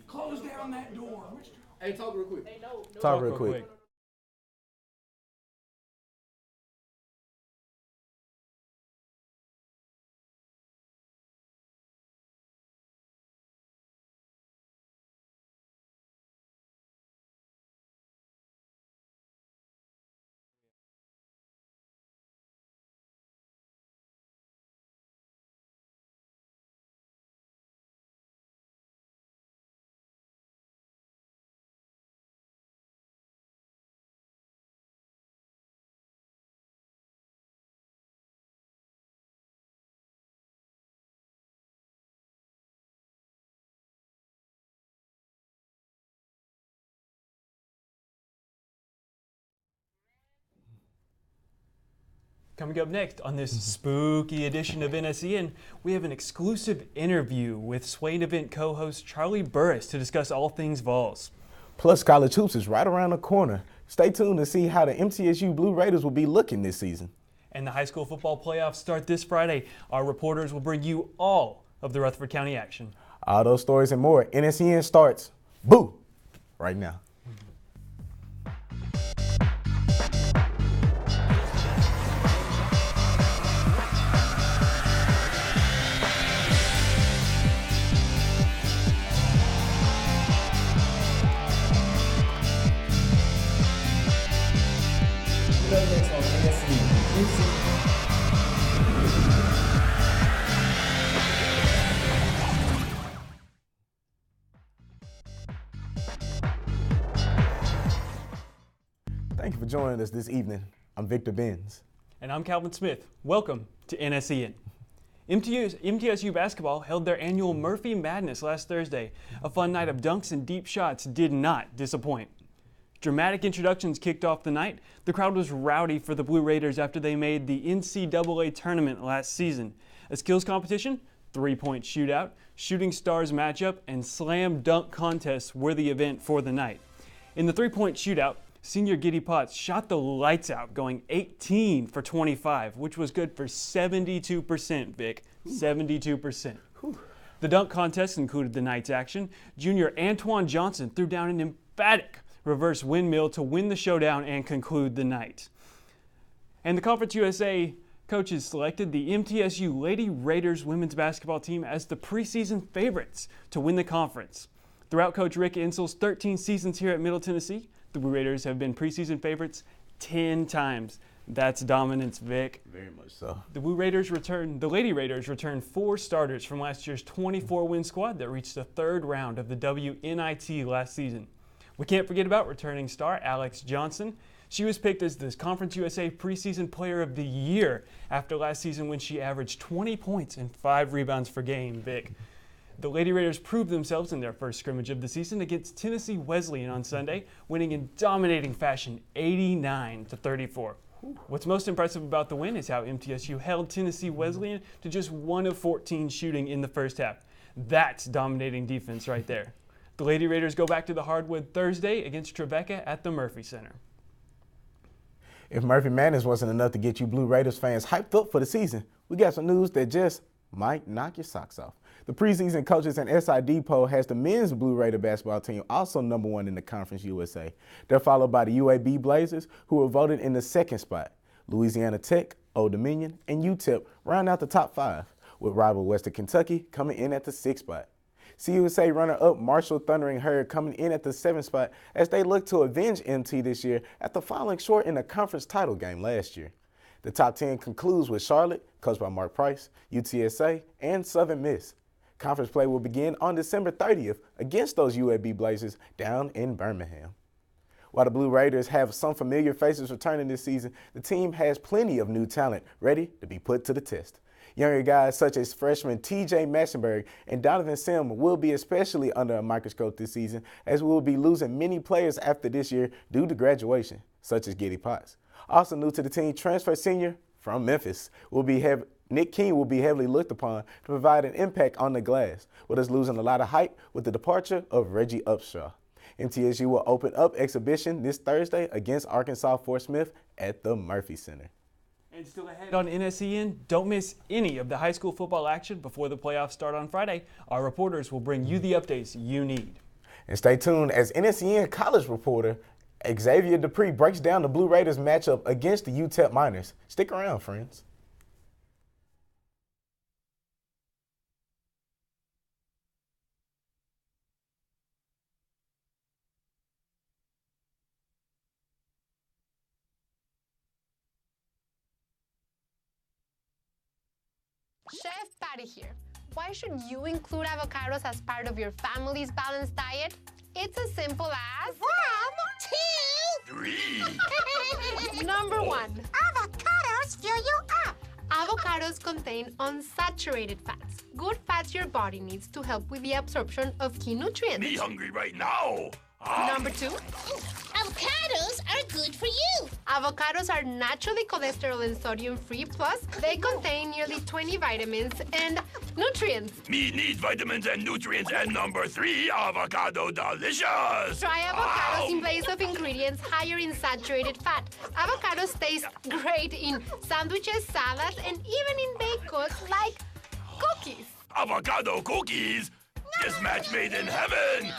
Close down that door. Hey, talk real quick. Talk real quick. Coming up next on this spooky edition of NSEN, we have an exclusive interview with Swain event co-host Charlie Burris to discuss all things Vols. Plus, college hoops is right around the corner. Stay tuned to see how the MTSU Blue Raiders will be looking this season. And the high school football playoffs start this Friday. Our reporters will bring you all of the Rutherford County action. All those stories and more. NSEN starts, boo, right now. Thank you for joining us this evening. I'm Victor Benz. And I'm Calvin Smith. Welcome to NSEN. MTSU basketball held their annual Murphy Madness last Thursday. A fun night of dunks and deep shots did not disappoint. Dramatic introductions kicked off the night. The crowd was rowdy for the Blue Raiders after they made the NCAA tournament last season. A skills competition, three-point shootout, shooting stars matchup, and slam dunk contests were the event for the night. In the three-point shootout, senior Giddy Potts shot the lights out, going 18 for 25, which was good for 72%, Vic. 72%. The dunk contest included the night's action. Junior Antoine Johnson threw down an emphatic reverse windmill to win the showdown and conclude the night. And the Conference USA coaches selected the MTSU Lady Raiders women's basketball team as the preseason favorites to win the conference. Throughout Coach Rick Insel's 13 seasons here at Middle Tennessee, the Blue Raiders have been preseason favorites 10 times. That's dominance, Vic. Very much so. The Lady Raiders returned 4 starters from last year's 24-win squad that reached the third round of the WNIT last season. We can't forget about returning star Alex Johnson. She was picked as the Conference USA Preseason Player of the Year after last season when she averaged 20 points and 5 rebounds per game, Vic. The Lady Raiders proved themselves in their first scrimmage of the season against Tennessee Wesleyan on Sunday, winning in dominating fashion 89-34. What's most impressive about the win is how MTSU held Tennessee Wesleyan to just 1 of 14 shooting in the first half. That's dominating defense right there. The Lady Raiders go back to the hardwood Thursday against Trevecca at the Murphy Center. If Murphy Madness wasn't enough to get you Blue Raiders fans hyped up for the season, we got some news that just might knock your socks off. The preseason coaches and SID poll has the men's Blue Raider basketball team also number 1 in the Conference USA. They're followed by the UAB Blazers, who were voted in the 2nd spot. Louisiana Tech, Old Dominion, and UTEP round out the top 5, with rival Western Kentucky coming in at the 6th spot. CUSA runner-up Marshall Thundering Herd coming in at the 7th spot as they look to avenge MT this year after falling short in the conference title game last year. The top 10 concludes with Charlotte, coached by Mark Price, UTSA, and Southern Miss. Conference play will begin on December 30th against those UAB Blazers down in Birmingham. While the Blue Raiders have some familiar faces returning this season, the team has plenty of new talent ready to be put to the test. Younger guys such as freshman TJ Massenberg and Donovan Sim will be especially under a microscope this season, as we will be losing many players after this year due to graduation, such as Giddy Potts. Also new to the team, transfer senior from Memphis Nick King will be heavily looked upon to provide an impact on the glass, with us losing a lot of height with the departure of Reggie Upshaw. MTSU will open up exhibition this Thursday against Arkansas Fort Smith at the Murphy Center. And still ahead on NSEN, don't miss any of the high school football action before the playoffs start on Friday. Our reporters will bring you the updates you need. And stay tuned as NSEN college reporter Xavier Dupree breaks down the Blue Raiders matchup against the UTEP Miners. Stick around, friends. Chef Patty here. Why should you include avocados as part of your family's balanced diet? It's as simple as 1, 2, 3. Number 1. Avocados fill you up. Avocados contain unsaturated fats, good fats your body needs to help with the absorption of key nutrients. Me hungry right now. Number 2. Avocados are good for you. Avocados are naturally cholesterol and sodium free, plus they contain nearly 20 vitamins and nutrients. Me need vitamins and nutrients, and number 3, avocado delicious. Try avocados in place of ingredients higher in saturated fat. Avocados taste great in sandwiches, salads, and even in baked goods like cookies. Avocado cookies. This match made in heaven.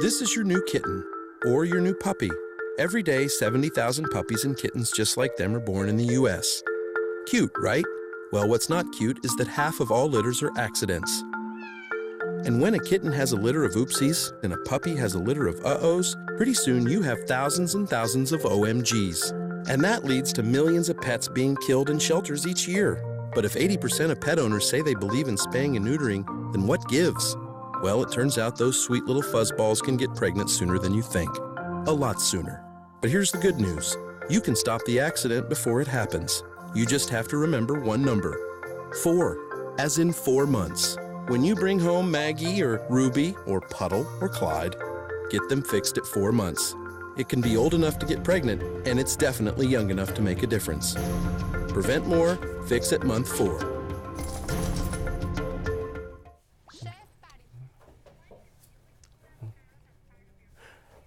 This is your new kitten, or your new puppy. Every day, 70,000 puppies and kittens just like them are born in the U.S. Cute, right? Well, what's not cute is that half of all litters are accidents. And when a kitten has a litter of oopsies and a puppy has a litter of uh-ohs, pretty soon you have thousands and thousands of OMGs. And that leads to millions of pets being killed in shelters each year. But if 80% of pet owners say they believe in spaying and neutering, then what gives? Well, it turns out those sweet little fuzzballs can get pregnant sooner than you think. A lot sooner. But here's the good news. You can stop the accident before it happens. You just have to remember one number. 4, as in 4 months. When you bring home Maggie or Ruby or Puddle or Clyde, get them fixed at 4 months. It can be old enough to get pregnant, and it's definitely young enough to make a difference. Prevent more, fix at month 4.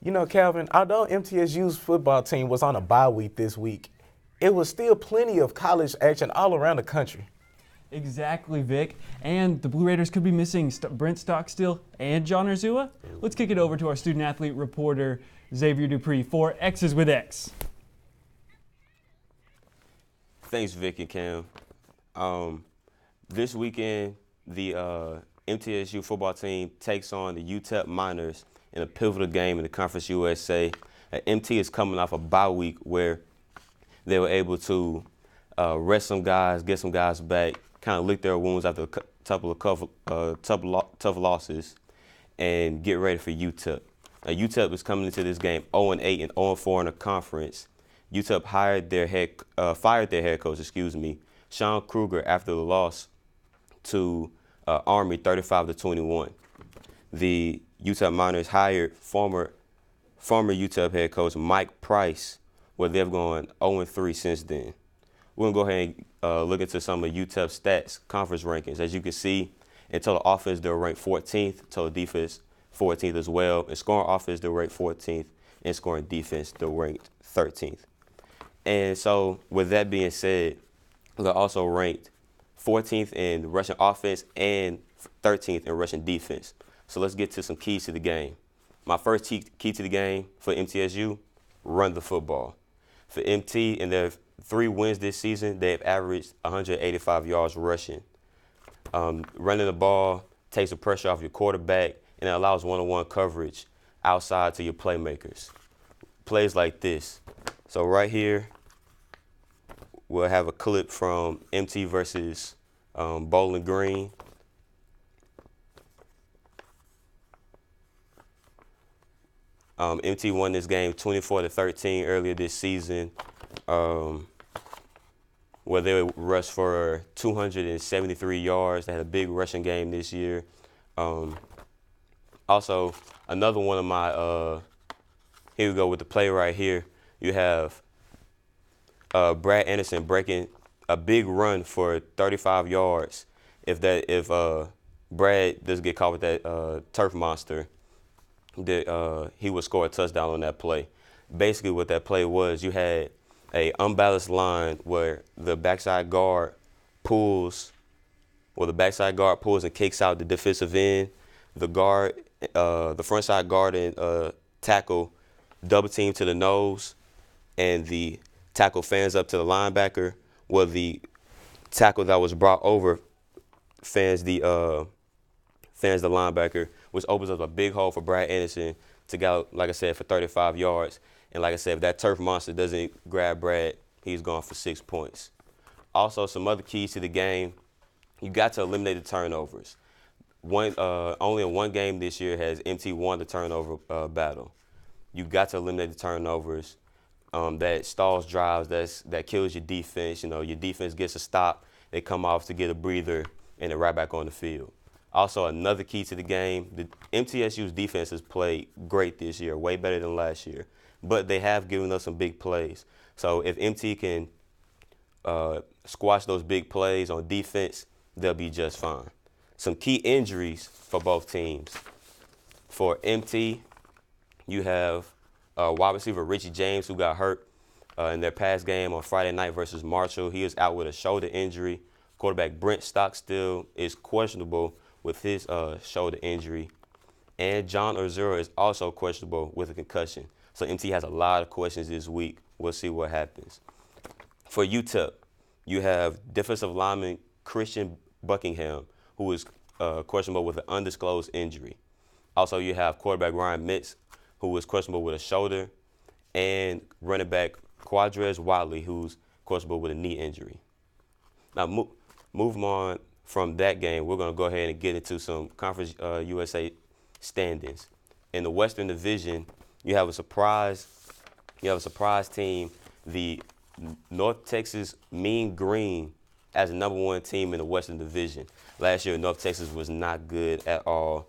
You know, Calvin, although MTSU's football team was on a bye week this week, it was still plenty of college action all around the country. Exactly, Vic. And the Blue Raiders could be missing Brent Stockstill and John Urzua. Let's kick it over to our student-athlete reporter, Xavier Dupree, for X's with X. Thanks, Vic and Cam. This weekend, the MTSU football team takes on the UTEP Miners in a pivotal game in the Conference USA. MT is coming off a bye week where they were able to rest some guys, get some guys back, kind of lick their wounds after a tough losses, and get ready for UTEP. Now, UTEP is coming into this game 0-8 and 0-4 in the conference. UTEP fired their head coach, Sean Kruger, after the loss to Army 35-21. The UTEP Miners hired former UTEP head coach Mike Price, where they've gone 0-3 since then. We're going to go ahead and look into some of UTEP stats conference rankings. As you can see, in total offense, they're ranked 14th, total defense 14th as well. In scoring offense, they're ranked 14th. In scoring defense, they're ranked 13th. And so with that being said, they're also ranked 14th in rushing offense and 13th in rushing defense. So let's get to some keys to the game. My first key to the game for MTSU, run the football. For MT, in their 3 wins this season, they've averaged 185 yards rushing. Running the ball takes the pressure off your quarterback, and it allows one-on-one coverage outside to your playmakers. Plays like this. So right here, we'll have a clip from MT versus Bowling Green. MT won this game 24-13 earlier this season, where they rushed for 273 yards. They had a big rushing game this year. Also, another one of my, here we go with the play right here. You have Brad Anderson breaking a big run for 35 yards if Brad doesn't get caught with that turf monster. He would score a touchdown on that play. Basically, what that play was, you had a unbalanced line where the backside guard pulls and kicks out the defensive end. The front side guard and tackle double team to the nose, and the tackle fans up to the linebacker. Well, the tackle that was brought over fans the linebacker, which opens up a big hole for Brad Anderson to go, like I said, for 35 yards. And like I said, if that turf monster doesn't grab Brad, he's gone for 6 points. Also, some other keys to the game: you got to eliminate the turnovers. Only in one game this year has MT won the turnover battle. You got to eliminate the turnovers. That stalls drives, that kills your defense. Your defense gets a stop, they come off to get a breather, and they're right back on the field. Also, another key to the game: the MTSU's defense has played great this year, way better than last year, but they have given us some big plays. So if MT can squash those big plays on defense, they'll be just fine. Some key injuries for both teams. For MT, you have wide receiver Richie James, who got hurt in their pass game on Friday night versus Marshall. He is out with a shoulder injury. Quarterback Brent Stockstill is questionable with his shoulder injury. And John Orzura is also questionable with a concussion. So MT has a lot of questions this week. We'll see what happens. For UTEP, you have defensive lineman Christian Buckingham, who is questionable with an undisclosed injury. Also, you have quarterback Ryan Mitz, who is questionable with a shoulder, and running back Quadrez Wiley, who's questionable with a knee injury. Now, moving on from that game, we're going to go ahead and get into some Conference USA standings. In the Western Division, you have a surprise team, the North Texas Mean Green, as the #1 team in the Western Division. Last year, North Texas was not good at all.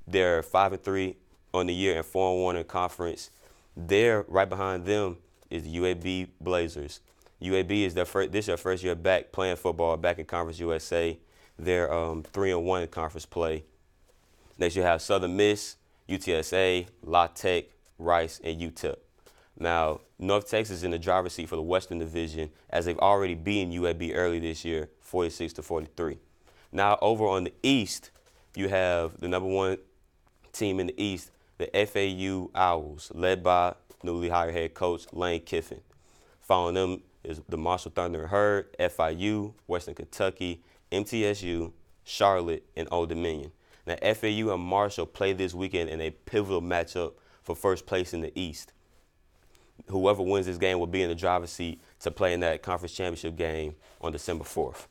They're 5-3 on the year and 4-1 in conference. There, right behind them, is the UAB Blazers. UAB is their first year back playing football back in Conference USA. They're 3-1 in conference play. Next, you have Southern Miss, UTSA, La Tech, Rice, and UTEP. Now, North Texas is in the driver's seat for the Western Division, as they've already beaten UAB early this year, 46-43. Now, over on the East, you have the #1 team in the East, the FAU Owls, led by newly hired head coach Lane Kiffin. Following them is the Marshall Thunder and Herd, FIU, Western Kentucky, MTSU, Charlotte, and Old Dominion. Now, FAU and Marshall play this weekend in a pivotal matchup for first place in the East. Whoever wins this game will be in the driver's seat to play in that conference championship game on December 4th.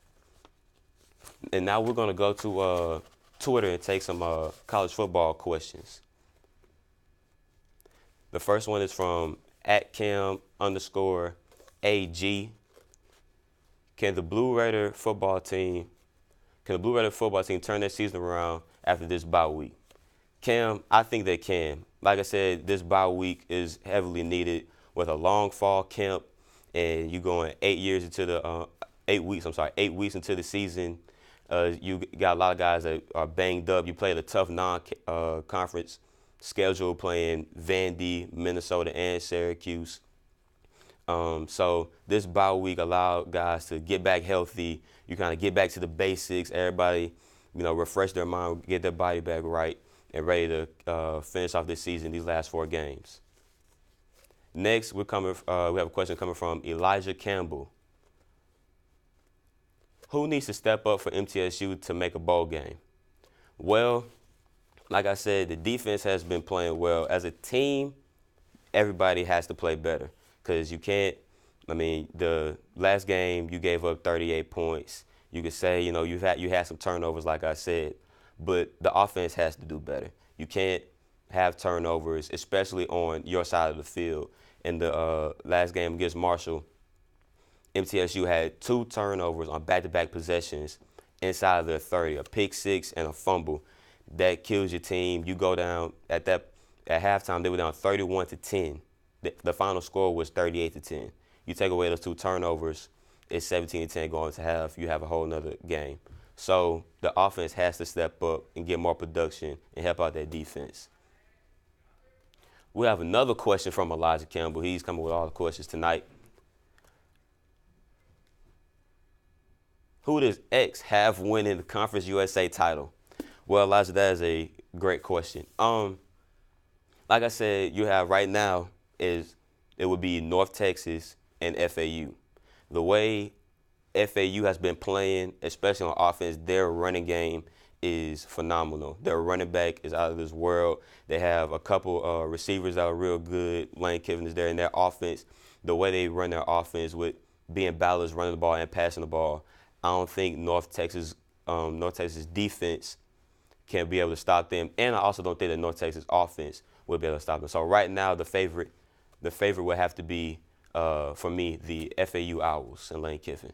And now we're going to go to Twitter and take some college football questions. The first one is from @Cam_AG. Can the Blue Raider football team turn their season around after this bye week? Cam, I think they can. Like I said, this bye week is heavily needed with a long fall camp, and you going 8 weeks into the season. You got a lot of guys that are banged up. You played a tough non-conference schedule, playing Vandy, Minnesota, and Syracuse. So this bye week allowed guys to get back healthy. You kind of get back to the basics. Everybody, refresh their mind, get their body back right, and ready to finish off this season, these last 4 games. Next, we have a question coming from Elijah Campbell. Who needs to step up for MTSU to make a bowl game? Well, like I said, the defense has been playing well. As a team, everybody has to play better, because you can't. The last game you gave up 38 points. You could say, you had some turnovers, like I said, but the offense has to do better. You can't have turnovers, especially on your side of the field. In the last game against Marshall, MTSU had 2 turnovers on back-to-back possessions inside of their 30, a pick 6 and a fumble. That kills your team. You go down at halftime, they were down 31-10. The final score was 38-10. You take away those 2 turnovers, it's 17-10 going to half. You have a whole nother game. So the offense has to step up and get more production and help out that defense. We have another question from Elijah Campbell. He's coming with all the questions tonight. Who does X have winning the Conference USA title? Well, Elijah, that is a great question. Like I said, you have right now it would be North Texas and FAU. The way FAU has been playing, especially on offense, their running game is phenomenal. Their running back is out of this world. They have a couple receivers that are real good. Lane Kiffin is there in their offense. The way they run their offense with being balanced, running the ball and passing the ball, I don't think North Texas defense can be able to stop them. And I also don't think that North Texas offense will be able to stop them. So right now, the favorite would have to be, for me, the FAU Owls and Lane Kiffin.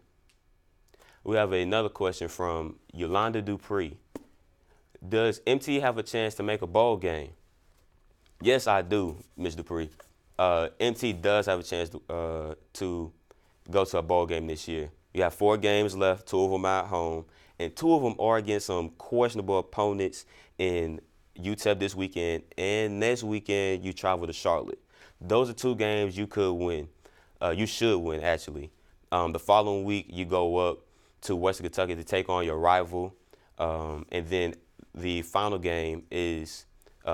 We have another question from Yolanda Dupree. Does MT have a chance to make a bowl game? Yes, I do, Ms. Dupree. MT does have a chance to go to a bowl game this year. You have 4 games left, 2 of them at home, and 2 of them are against some questionable opponents in UTEP this weekend, and next weekend you travel to Charlotte. Those are 2 games you could win. You should win, actually. The following week, you go up to Western Kentucky to take on your rival, and then the final game is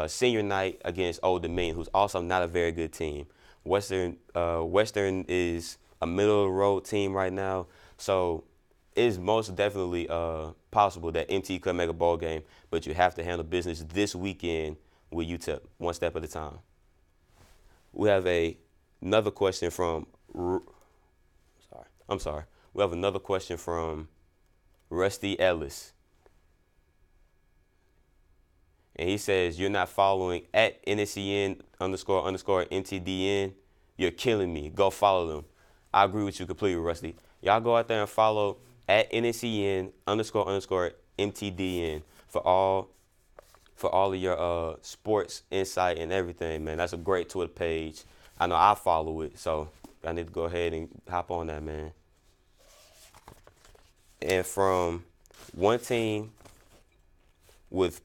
senior night against Old Dominion, who's also not a very good team. Western is a middle-of-the-road team right now, so it's most definitely possible that MT could make a bowl game, but you have to handle business this weekend with UTEP, one step at a time. We have another question from We have another question from Rusty Ellis. And he says, you're not following at NSEN _ MTDN. You're killing me. Go follow them. I agree with you completely, Rusty. Y'all go out there and follow at NSEN _ MTDN for all of your sports insight and everything, man. That's a great Twitter page. I know I follow it, so I need to go ahead and hop on that, man. And from one team with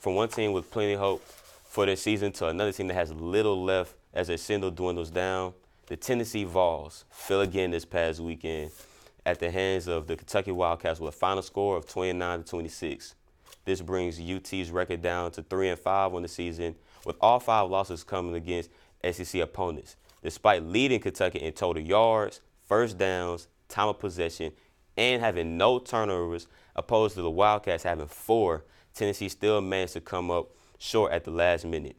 plenty of hope for their season to another team that has little left as their single dwindles down, the Tennessee Vols fell again this past weekend at the hands of the Kentucky Wildcats with a final score of 29-26. This brings UT's record down to 3-5 on the season, with all 5 losses coming against SEC opponents. Despite leading Kentucky in total yards, first downs, time of possession, and having no turnovers, opposed to the Wildcats having 4, Tennessee still managed to come up short at the last minute.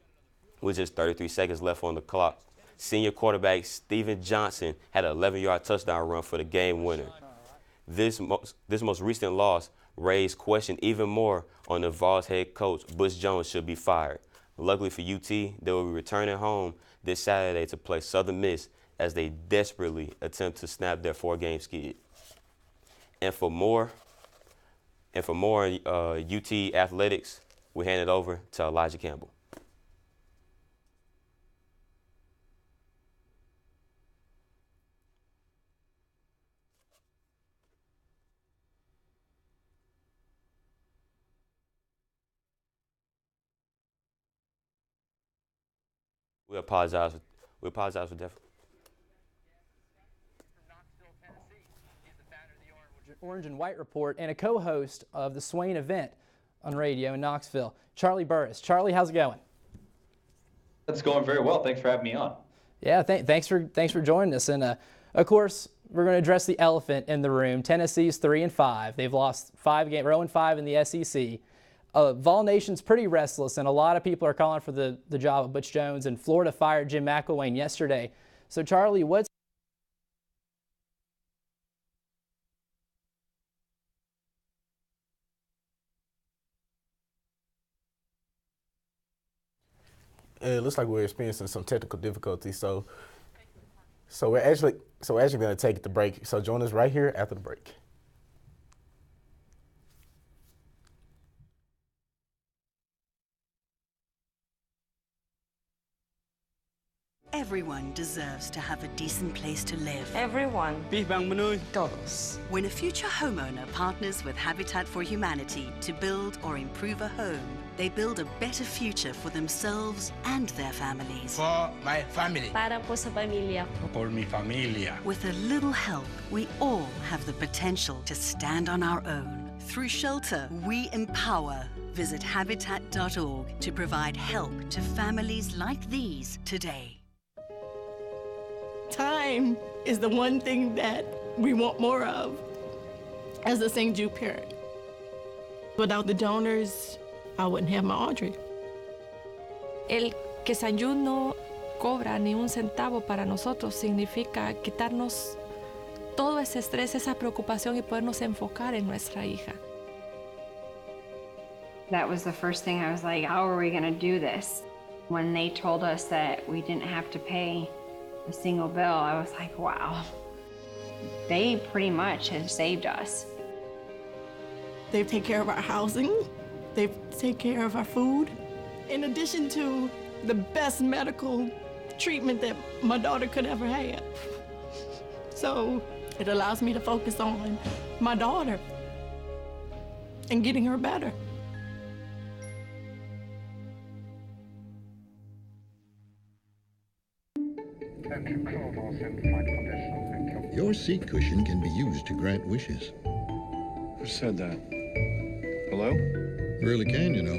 With just 33 seconds left on the clock, senior quarterback Steven Johnson had an 11-yard touchdown run for the game winner. This most recent loss raised question even more on the Vols head coach. Butch Jones should be fired. Luckily for UT, they will be returning home this Saturday to play Southern Miss as they desperately attempt to snap their 4-game skid. And for more UT athletics, we hand it over to Elijah Campbell. We apologize for definitely. Orange and White Report and a co-host of the Swain event on radio in Knoxville, Charlie Burris. Charlie, how's it going? It's going very well. Thanks for having me on. Yeah, thanks for joining us. And of course, we're going to address the elephant in the room. Tennessee's 3-5. They've lost 5 games, 0-5 in the SEC. Vol Nation's pretty restless, and a lot of people are calling for the job of Butch Jones. And Florida fired Jim McElwain yesterday. So, Charlie, what's it looks like we're experiencing some technical difficulties, so we're actually going to take the break. So join us right here after the break. Everyone deserves to have a decent place to live. Everyone. Todos. When a future homeowner partners with Habitat for Humanity to build or improve a home, they build a better future for themselves and their families. For my family. Para po sa pamilya ko. Por mi familia. With a little help, we all have the potential to stand on our own. Through shelter, we empower. Visit Habitat.org to provide help to families like these today. Time is the one thing that we want more of as a St. Jude parent. Without the donors, I wouldn't have my Audrey. El que St. Jude no cobra ni un centavo para nosotros significa quitarnos todo ese estrés, esa preocupación y podernos enfocar en nuestra hija. That was the first thing I was like, how are we going to do this? When they told us that we didn't have to pay a single bill, I was like, wow, they pretty much have saved us. They take care of our housing, they take care of our food, in addition to the best medical treatment that my daughter could ever have. So it allows me to focus on my daughter and getting her better. Your seat cushion can be used to grant wishes. Who said that? Hello? Really can, you know.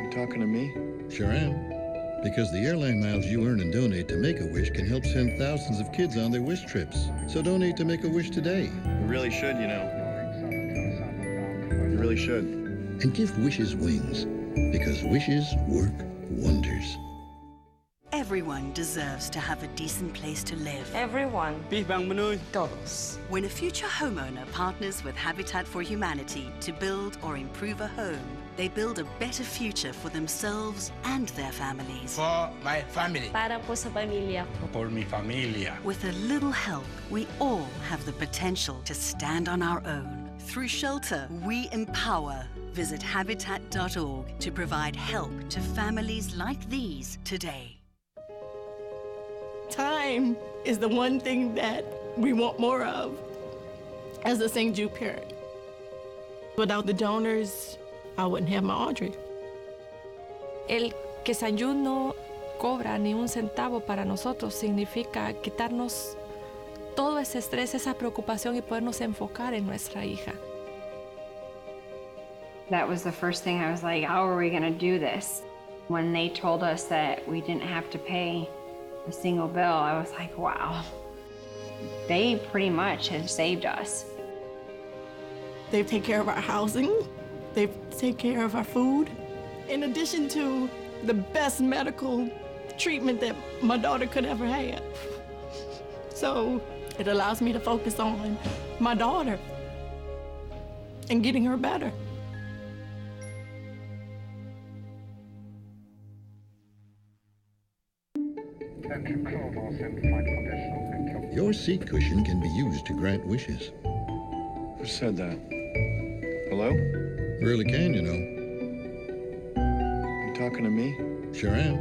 You talking to me? Sure am. Because the airline miles you earn and donate to Make-A-Wish can help send thousands of kids on their wish trips. So donate to Make-A-Wish today. You really should, you know. You really should. And give wishes wings. Because wishes work wonders. Everyone deserves to have a decent place to live. Everyone. Todos. When a future homeowner partners with Habitat for Humanity to build or improve a home, they build a better future for themselves and their families. For my family. Para po sa pamilya ko. Por mi familia. With a little help, we all have the potential to stand on our own. Through shelter, we empower. Visit Habitat.org to provide help to families like these today. Time is the one thing that we want more of as a St. Jude parent. Without the donors, I wouldn't have my Audrey. El que St. Jude no cobra ni un centavo para nosotros significa quitarnos todo ese estrés, esa preocupación y podernos enfocar en nuestra hija. That was the first thing I was like, how are we going to do this? When they told us that we didn't have to pay a single bill, I was like, wow, they pretty much have saved us. They take care of our housing, they take care of our food, in addition to the best medical treatment that my daughter could ever have. So it allows me to focus on my daughter and getting her better. Your seat cushion can be used to grant wishes. Who said that? Hello? Really can, you know. You talking to me? Sure am.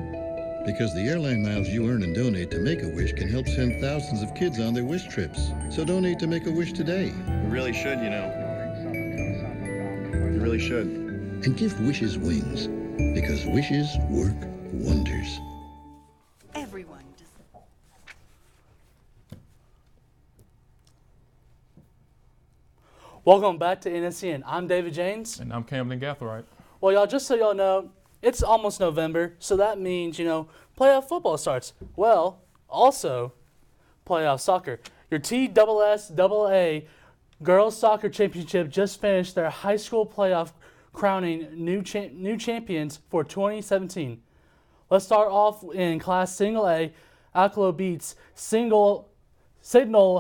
Because the airline miles you earn and donate to Make-A-Wish can help send thousands of kids on their wish trips. So donate to Make-A-Wish today. You really should, you know. You really should. And give wishes wings. Because wishes work wonders. Everyone. Welcome back to NSEN. I'm David James. And I'm Camden Gathright. Well, y'all, just so y'all know, it's almost November, so that means, playoff football starts. Well, also, playoff soccer. Your TSSAA Girls Soccer Championship just finished their high school playoff, crowning new champions for 2017. Let's start off in Class Single A. Alcalo beats Signal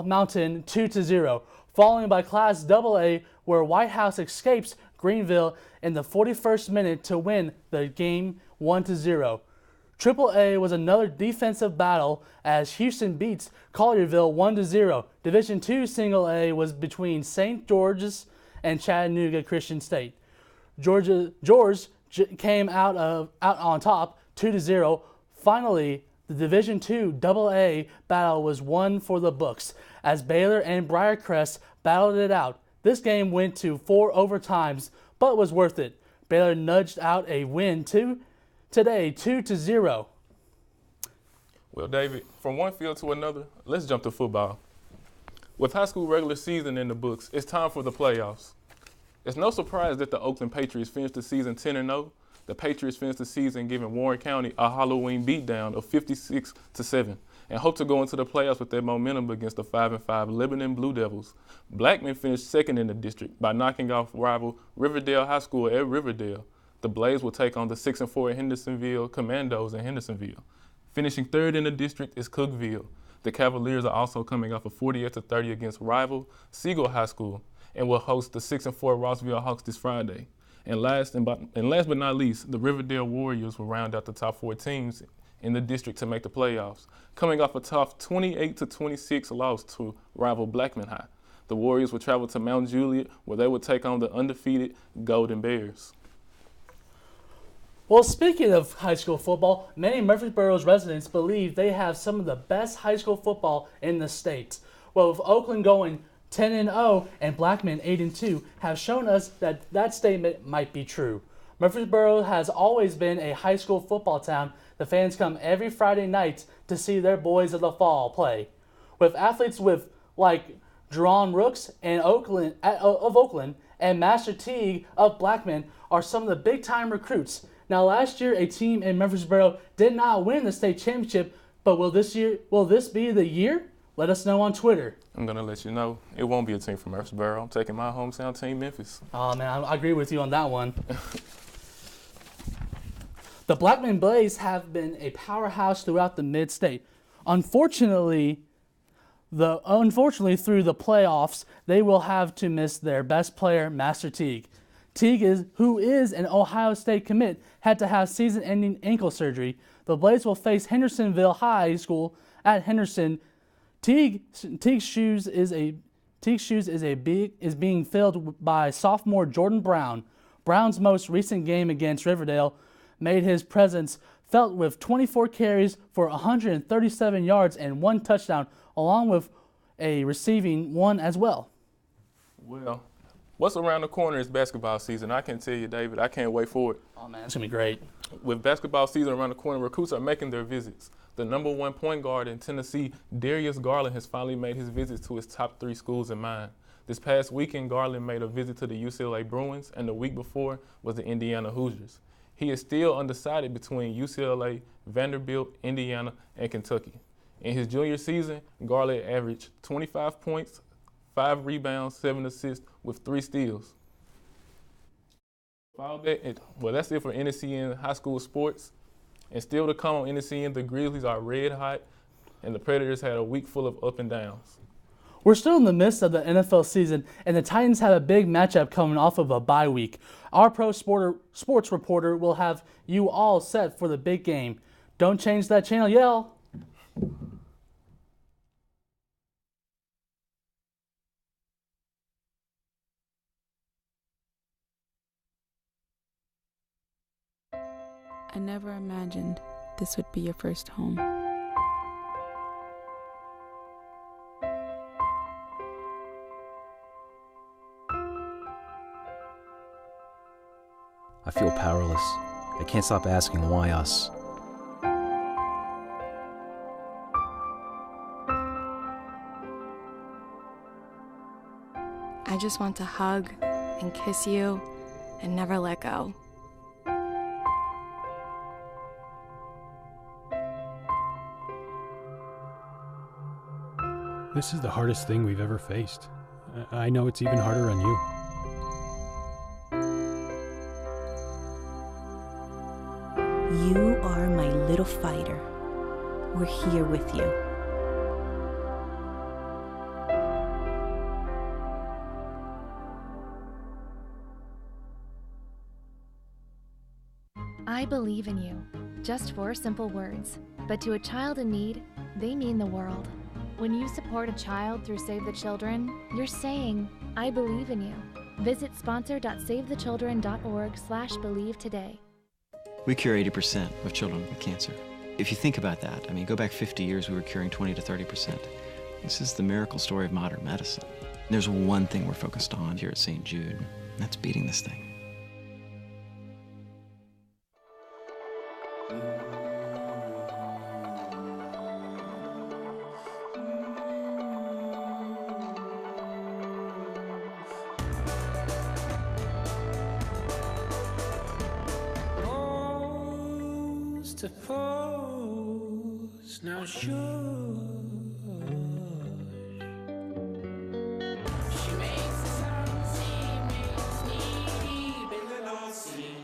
Mountain 2-0. Following by Class AA, where White House escapes Greenville in the 41st minute to win the game 1-0. AAA was another defensive battle as Houston beats Collierville 1-0. Division II Single A was between St. George's and Chattanooga Christian State. George came out on top 2-0, Finally, the Division II AA battle was won for the books as Baylor and Briarcrest battled it out. This game went to 4 overtimes, but was worth it. Baylor nudged out a win today, 2-0. Well, David, from one field to another, let's jump to football. With high school regular season in the books, it's time for the playoffs. It's no surprise that the Oakland Patriots finished the season 10-0. The Patriots finished the season giving Warren County a Halloween beatdown of 56-7 and hope to go into the playoffs with that momentum against the 5-5 Lebanon Blue Devils. Blackman finished second in the district by knocking off rival Riverdale High School at Riverdale. The Blaze will take on the 6-4 Hendersonville Commandos in Hendersonville. Finishing third in the district is Cookeville. The Cavaliers are also coming off a 48-30 against rival Siegel High School and will host the 6-4 Rossville Hawks this Friday. And last but not least, the Riverdale Warriors will round out the top 4 teams in the district to make the playoffs, coming off a tough 28-26 loss to rival Blackman High. The Warriors will travel to Mount Juliet, where they will take on the undefeated Golden Bears. Well, speaking of high school football, many Murfreesboro's residents believe they have some of the best high school football in the state. Well, with Oakland going 10-0 and Blackman 8-2 have shown us that that statement might be true. Murfreesboro has always been a high school football town. The fans come every Friday night to see their boys of the fall play. With athletes like Jerron Rooks and of Oakland and Master Teague of Blackman are some of the big-time recruits. Now, last year, a team in Murfreesboro did not win the state championship, but will this be the year? Let us know on Twitter. I'm going to let you know it won't be a team from Murfreesboro. I'm taking my hometown team, Memphis. Oh, man, I agree with you on that one. The Blackman Blaze have been a powerhouse throughout the mid-state. Unfortunately, through the playoffs, they will have to miss their best player, Master Teague. Teague, who is an Ohio State commit, had to have season-ending ankle surgery. The Blaze will face Hendersonville High School at Henderson. Teague's shoes is being filled by sophomore Jordan Brown. Brown's most recent game against Riverdale made his presence felt with 24 carries for 137 yards and 1 touchdown, along with a receiving one as well. Well, what's around the corner is basketball season. I can tell you, David, I can't wait for it. Oh, man, it's going to be great. With basketball season around the corner, recruits are making their visits. The number 1 point guard in Tennessee, Darius Garland, has finally made his visits to his top 3 schools in mind. This past weekend, Garland made a visit to the UCLA Bruins, and the week before was the Indiana Hoosiers. He is still undecided between UCLA, Vanderbilt, Indiana, and Kentucky. In his junior season, Garland averaged 25 points, 5 rebounds, 7 assists, with 3 steals. Well, that's it for NSEN high school sports. And still to come on NSEN, the Grizzlies are red hot, and the Predators had a week full of up and downs. We're still in the midst of the NFL season, and the Titans have a big matchup coming off of a bye week. Our pro sports reporter will have you all set for the big game. Don't change that channel, y'all. I never imagined this would be your first home. I feel powerless. I can't stop asking why us. I just want to hug and kiss you and never let go. This is the hardest thing we've ever faced. I know it's even harder on you. You are my little fighter. We're here with you. I believe in you. Just 4 simple words. But to a child in need, they mean the world. When you support a child through Save the Children, you're saying, I believe in you. Visit sponsor.savethechildren.org/believe today. We cure 80% of children with cancer. If you think about that, I mean, go back 50 years, we were curing 20 to 30%. This is the miracle story of modern medicine. There's one thing we're focused on here at St. Jude, and that's beating this thing. To pose, now sure. She makes the sun see, makes me deep in the North Sea.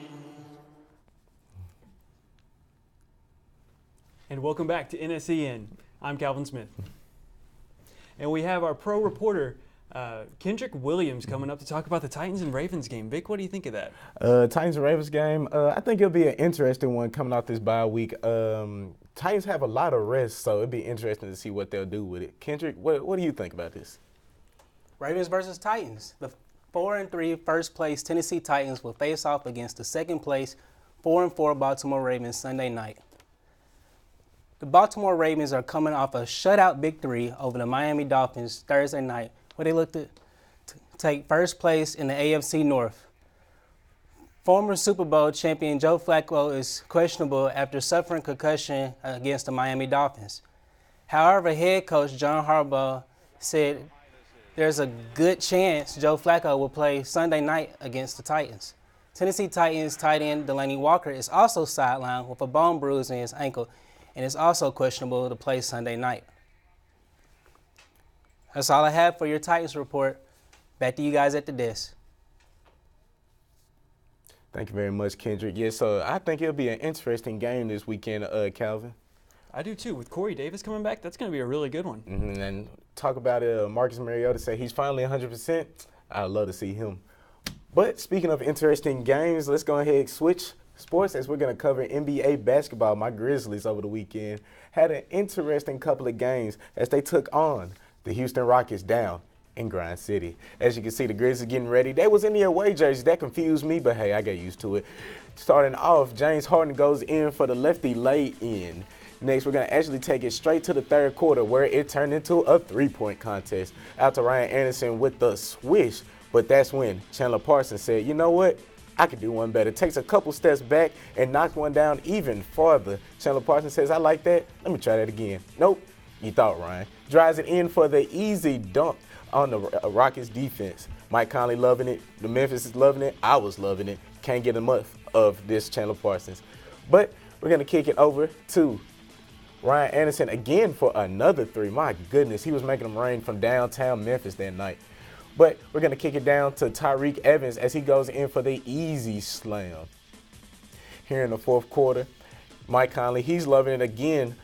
And welcome back to NSEN. I'm Calvin Smith. And we have our pro reporter, Kendrick Williams, coming up to talk about the Titans and Ravens game. Vic, what do you think of that? Titans and Ravens game, I think it'll be an interesting one coming off this bye week. Titans have a lot of rest, so it'll be interesting to see what they'll do with it. Kendrick, what do you think about this? Ravens versus Titans. The 4-3 first place Tennessee Titans will face off against the second place 4-4 Baltimore Ravens Sunday night. The Baltimore Ravens are coming off a shutout victory over the Miami Dolphins Thursday night, where they looked to take first place in the AFC North. Former Super Bowl champion Joe Flacco is questionable after suffering concussion against the Miami Dolphins. However, head coach John Harbaugh said there's a good chance Joe Flacco will play Sunday night against the Titans. Tennessee Titans tight end Delaney Walker is also sidelined with a bone bruise in his ankle and is also questionable to play Sunday night. That's all I have for your Titans report. Back to you guys at the desk. Thank you very much, Kendrick. Yes, so I think it'll be an interesting game this weekend, Calvin. I do too. With Corey Davis coming back, that's going to be a really good one. Mm-hmm. And talk about Marcus Mariota say he's finally 100%. I'd love to see him. But speaking of interesting games, let's go ahead and switch sports as we're going to cover NBA basketball. My Grizzlies over the weekend had an interesting couple of games as they took on the Houston Rockets down in Grind City. As you can see, the Grizzlies getting ready. They was in the away jerseys. That confused me, but hey, I got used to it. Starting off, James Harden goes in for the lefty lay-in. Next, we're going to actually take it straight to the third quarter where it turned into a three-point contest. Out to Ryan Anderson with the swish, but that's when Chandler Parsons said, you know what? I could do one better. Takes a couple steps back and knocks one down even farther. Chandler Parsons says, I like that. Let me try that again. Nope. You thought, Ryan. Drives it in for the easy dunk on the Rockets defense. Mike Conley loving it. The Memphis is loving it. I was loving it. Can't get enough of this Chandler Parsons. But we're going to kick it over to Ryan Anderson again for another three. My goodness, he was making them rain from downtown Memphis that night. But we're going to kick it down to Tyreek Evans as he goes in for the easy slam. Here in the fourth quarter, Mike Conley, he's loving it again.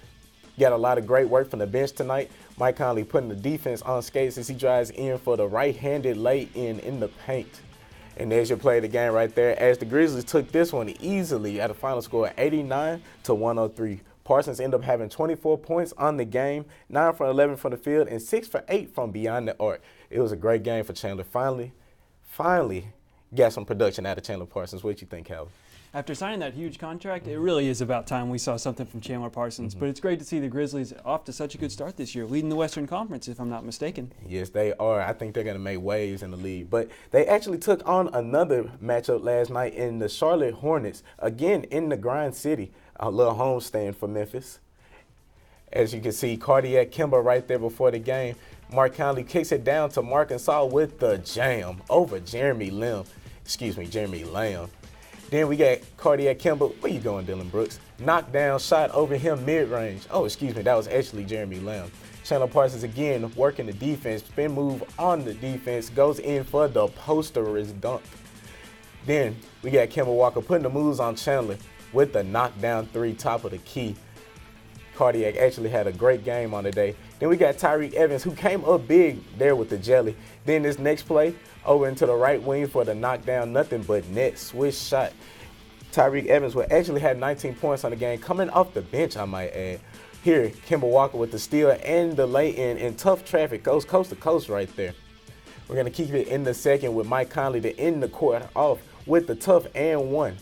Got a lot of great work from the bench tonight. Mike Conley putting the defense on skates as he drives in for the right-handed lay-in the paint. And there's your play of the game right there as the Grizzlies took this one easily at a final score of 89-103. Parsons ended up having 24 points on the game, 9 for 11 from the field, and 6 for 8 from beyond the arc. It was a great game for Chandler. Finally got some production out of Chandler Parsons. What you think, Calvin? After signing that huge contract, it really is about time we saw something from Chandler Parsons. But it's great to see the Grizzlies off to such a good start this year, leading the Western Conference, if I'm not mistaken. Yes, they are. I think they're going to make waves in the league. But they actually took on another matchup last night in the Charlotte Hornets, again in the Grind City, a little homestand for Memphis. As you can see, Cardiac Kimber right there before the game. Mark Conley kicks it down to Marcus with the jam over Jeremy Lamb. Then we got Cardiac Kimber. Where you going, Dylan Brooks? Knockdown shot over him mid-range. That was actually Jeremy Lamb. Chandler Parsons again working the defense. Spin move on the defense. Goes in for the posterous dunk. Then we got Kemba Walker putting the moves on Chandler with the knockdown three, top of the key. Cardiac actually had a great game on the day. Then we got Tyreek Evans, who came up big there with the jelly. Then this next play, over into the right wing for the knockdown, nothing but net swish shot. Tyreek Evans actually had 19 points on the game, coming off the bench, I might add. Here, Kemba Walker with the steal and the lay-in, and tough traffic goes coast to coast right there. We're going to keep it in the second with Mike Conley to end the court off with the tough and one.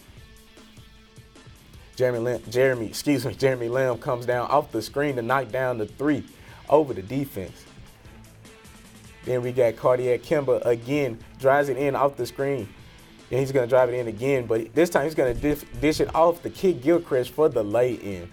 Jeremy Lamb comes down off the screen to knock down the 3 over the defense. Then we got Cardiac Kimber again, drives it in off the screen. And he's going to drive it in again, but this time he's going to dish it off to Kid Gilchrist for the lay-in.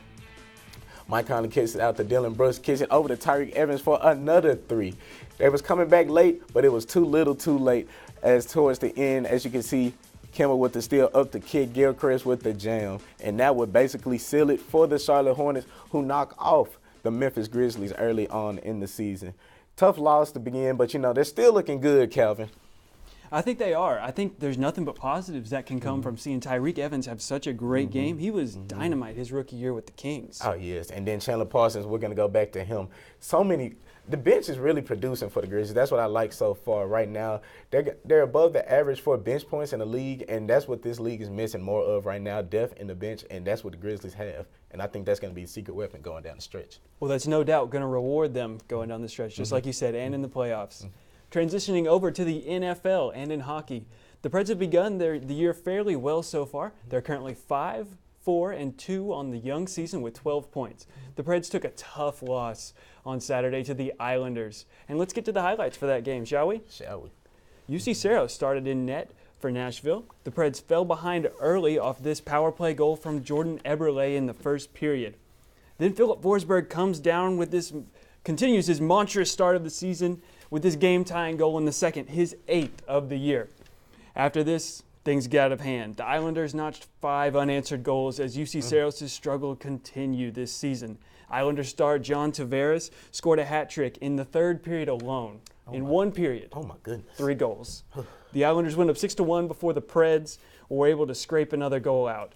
Mike Conley kicks it out to Dylan Brooks, kicks it over to Tyreek Evans for another 3. They was coming back late, but it was too little too late, as towards the end, as you can see, Kimber with the steal up to Kid Gilchrist with the jam. And that would basically seal it for the Charlotte Hornets, who knock off the Memphis Grizzlies early on in the season. Tough loss to begin, but, they're still looking good, Calvin. I think they are. I think there's nothing but positives that can come from seeing Tyreek Evans have such a great game. He was dynamite his rookie year with the Kings. Oh, yes. And then Chandler Parsons, we're going to go back to him. The bench is really producing for the Grizzlies. That's what I like so far right now. They're above the average for bench points in the league, and that's what this league is missing more of right now, depth in the bench, and that's what the Grizzlies have. And I think that's going to be a secret weapon going down the stretch. Well, that's no doubt going to reward them going down the stretch, just like you said, and in the playoffs. Transitioning over to the NFL and in hockey, the Preds have begun the year fairly well so far. They're currently 5-4-2 on the young season with 12 points. The Preds took a tough loss on Saturday to the Islanders. And let's get to the highlights for that game, shall we? Shall we? UC Saros started in net for Nashville. The Preds fell behind early off this power play goal from Jordan Eberle in the first period. Then Philip Forsberg continues his monstrous start of the season with this game-tying goal in the second, his 8th of the year. After this, things got out of hand. The Islanders notched 5 unanswered goals as UC Saros' struggle continued this season. Islanders star John Tavares scored a hat trick in the third period alone. One period. Oh, my goodness. 3 goals. The Islanders went up 6-1 before the Preds were able to scrape another goal out.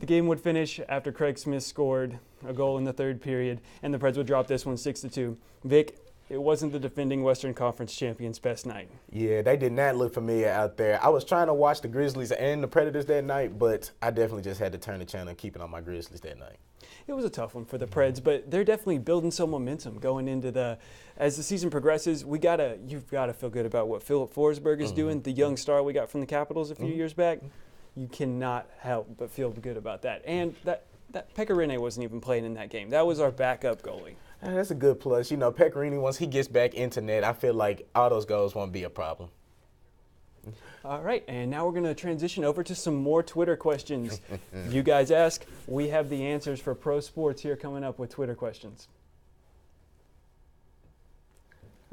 The game would finish after Craig Smith scored a goal in the third period, and the Preds would drop this one 6-2. Vic, it wasn't the defending Western Conference champions' best night. Yeah, they did not look familiar out there. I was trying to watch the Grizzlies and the Predators that night, but I definitely just had to turn the channel and keep it on my Grizzlies that night. It was a tough one for the Preds, but they're definitely building some momentum going into as the season progresses. You've got to feel good about what Philip Forsberg is doing, the young star we got from the Capitals a few years back. You cannot help but feel good about that. And that Pekka Rinne wasn't even playing in that game. That was our backup goalie. That's a good plus. Pekka, once he gets back into net, I feel like all those goals won't be a problem. All right, and now we're going to transition over to some more Twitter questions. You guys ask, we have the answers for pro sports here coming up with Twitter questions.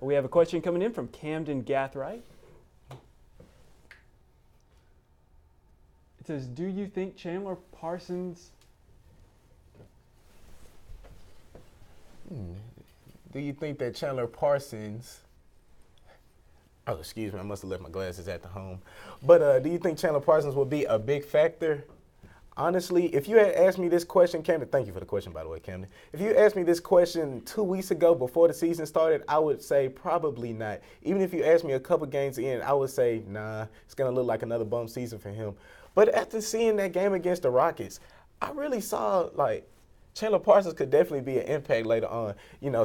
We have a question coming in from Camden Gathright. It says, do you think Chandler Parsons... Do you think that Chandler Parsons... Oh, excuse me, I must have left my glasses at the home. But do you think Chandler Parsons will be a big factor? Honestly, if you had asked me this question, Camden, thank you for the question, by the way, Camden. If you asked me this question 2 weeks ago before the season started, I would say probably not. Even if you asked me a couple games in, I would say, nah, it's going to look like another bum season for him. But after seeing that game against the Rockets, I really saw, Chandler Parsons could definitely be an impact later on.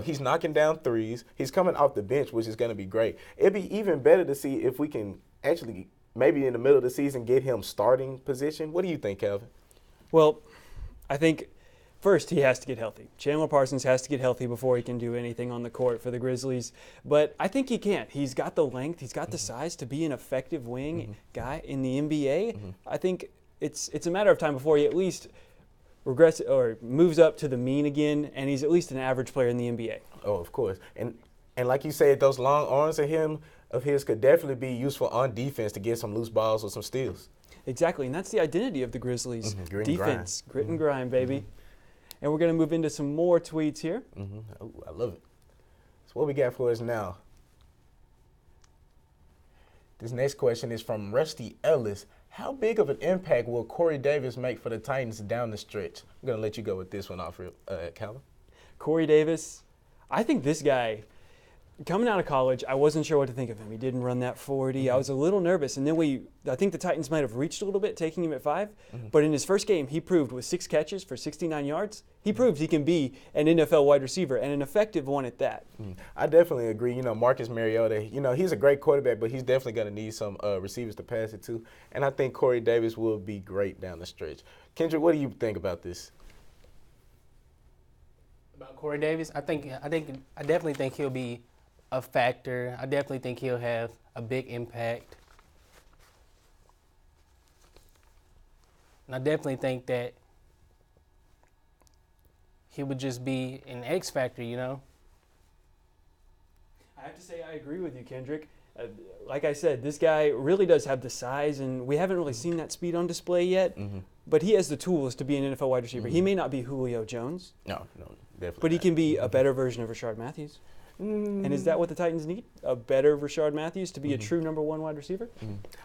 He's knocking down threes. He's coming off the bench, which is going to be great. It'd be even better to see if we can actually, maybe in the middle of the season, get him starting position. What do you think, Calvin? Well, I think first he has to get healthy. Chandler Parsons has to get healthy before he can do anything on the court for the Grizzlies. But I think he can. He's got the length. He's got the size to be an effective wing guy in the NBA. I think it's a matter of time before he at least regrets or moves up to the mean again, and he's at least an average player in the NBA. Oh, of course. And like you said, those long arms of his could definitely be useful on defense to get some loose balls or some steals. Exactly, and that's the identity of the Grizzlies. Defense, grit and grind, baby. And we're going to move into some more tweets here. Oh, I love it. So what we got for us now? This next question is from Rusty Ellis. How big of an impact will Corey Davis make for the Titans down the stretch? I'm going to let you go with this one off, Calvin. Corey Davis, I think this guy, Coming out of college, I wasn't sure what to think of him. He didn't run that 40. I was a little nervous. And then I think the Titans might have reached a little bit, taking him at 5. But in his first game, he proved with 6 catches for 69 yards, he proved he can be an NFL wide receiver and an effective one at that. I definitely agree. You know, Marcus Mariota, you know, he's a great quarterback, but he's definitely going to need some receivers to pass it to. And I think Corey Davis will be great down the stretch. Kendrick, what do you think about this? About Corey Davis, I definitely think he'll be a factor. I definitely think he'll have a big impact. And I definitely think that he would just be an X factor, you know? I have to say I agree with you, Kendrick. Like I said, this guy really does have the size, and we haven't really seen that speed on display yet. But he has the tools to be an NFL wide receiver. He may not be Julio Jones. No, definitely. But he can be a better version of Rashard Matthews. And is that what the Titans need? A better Rashard Matthews to be a true number 1 wide receiver?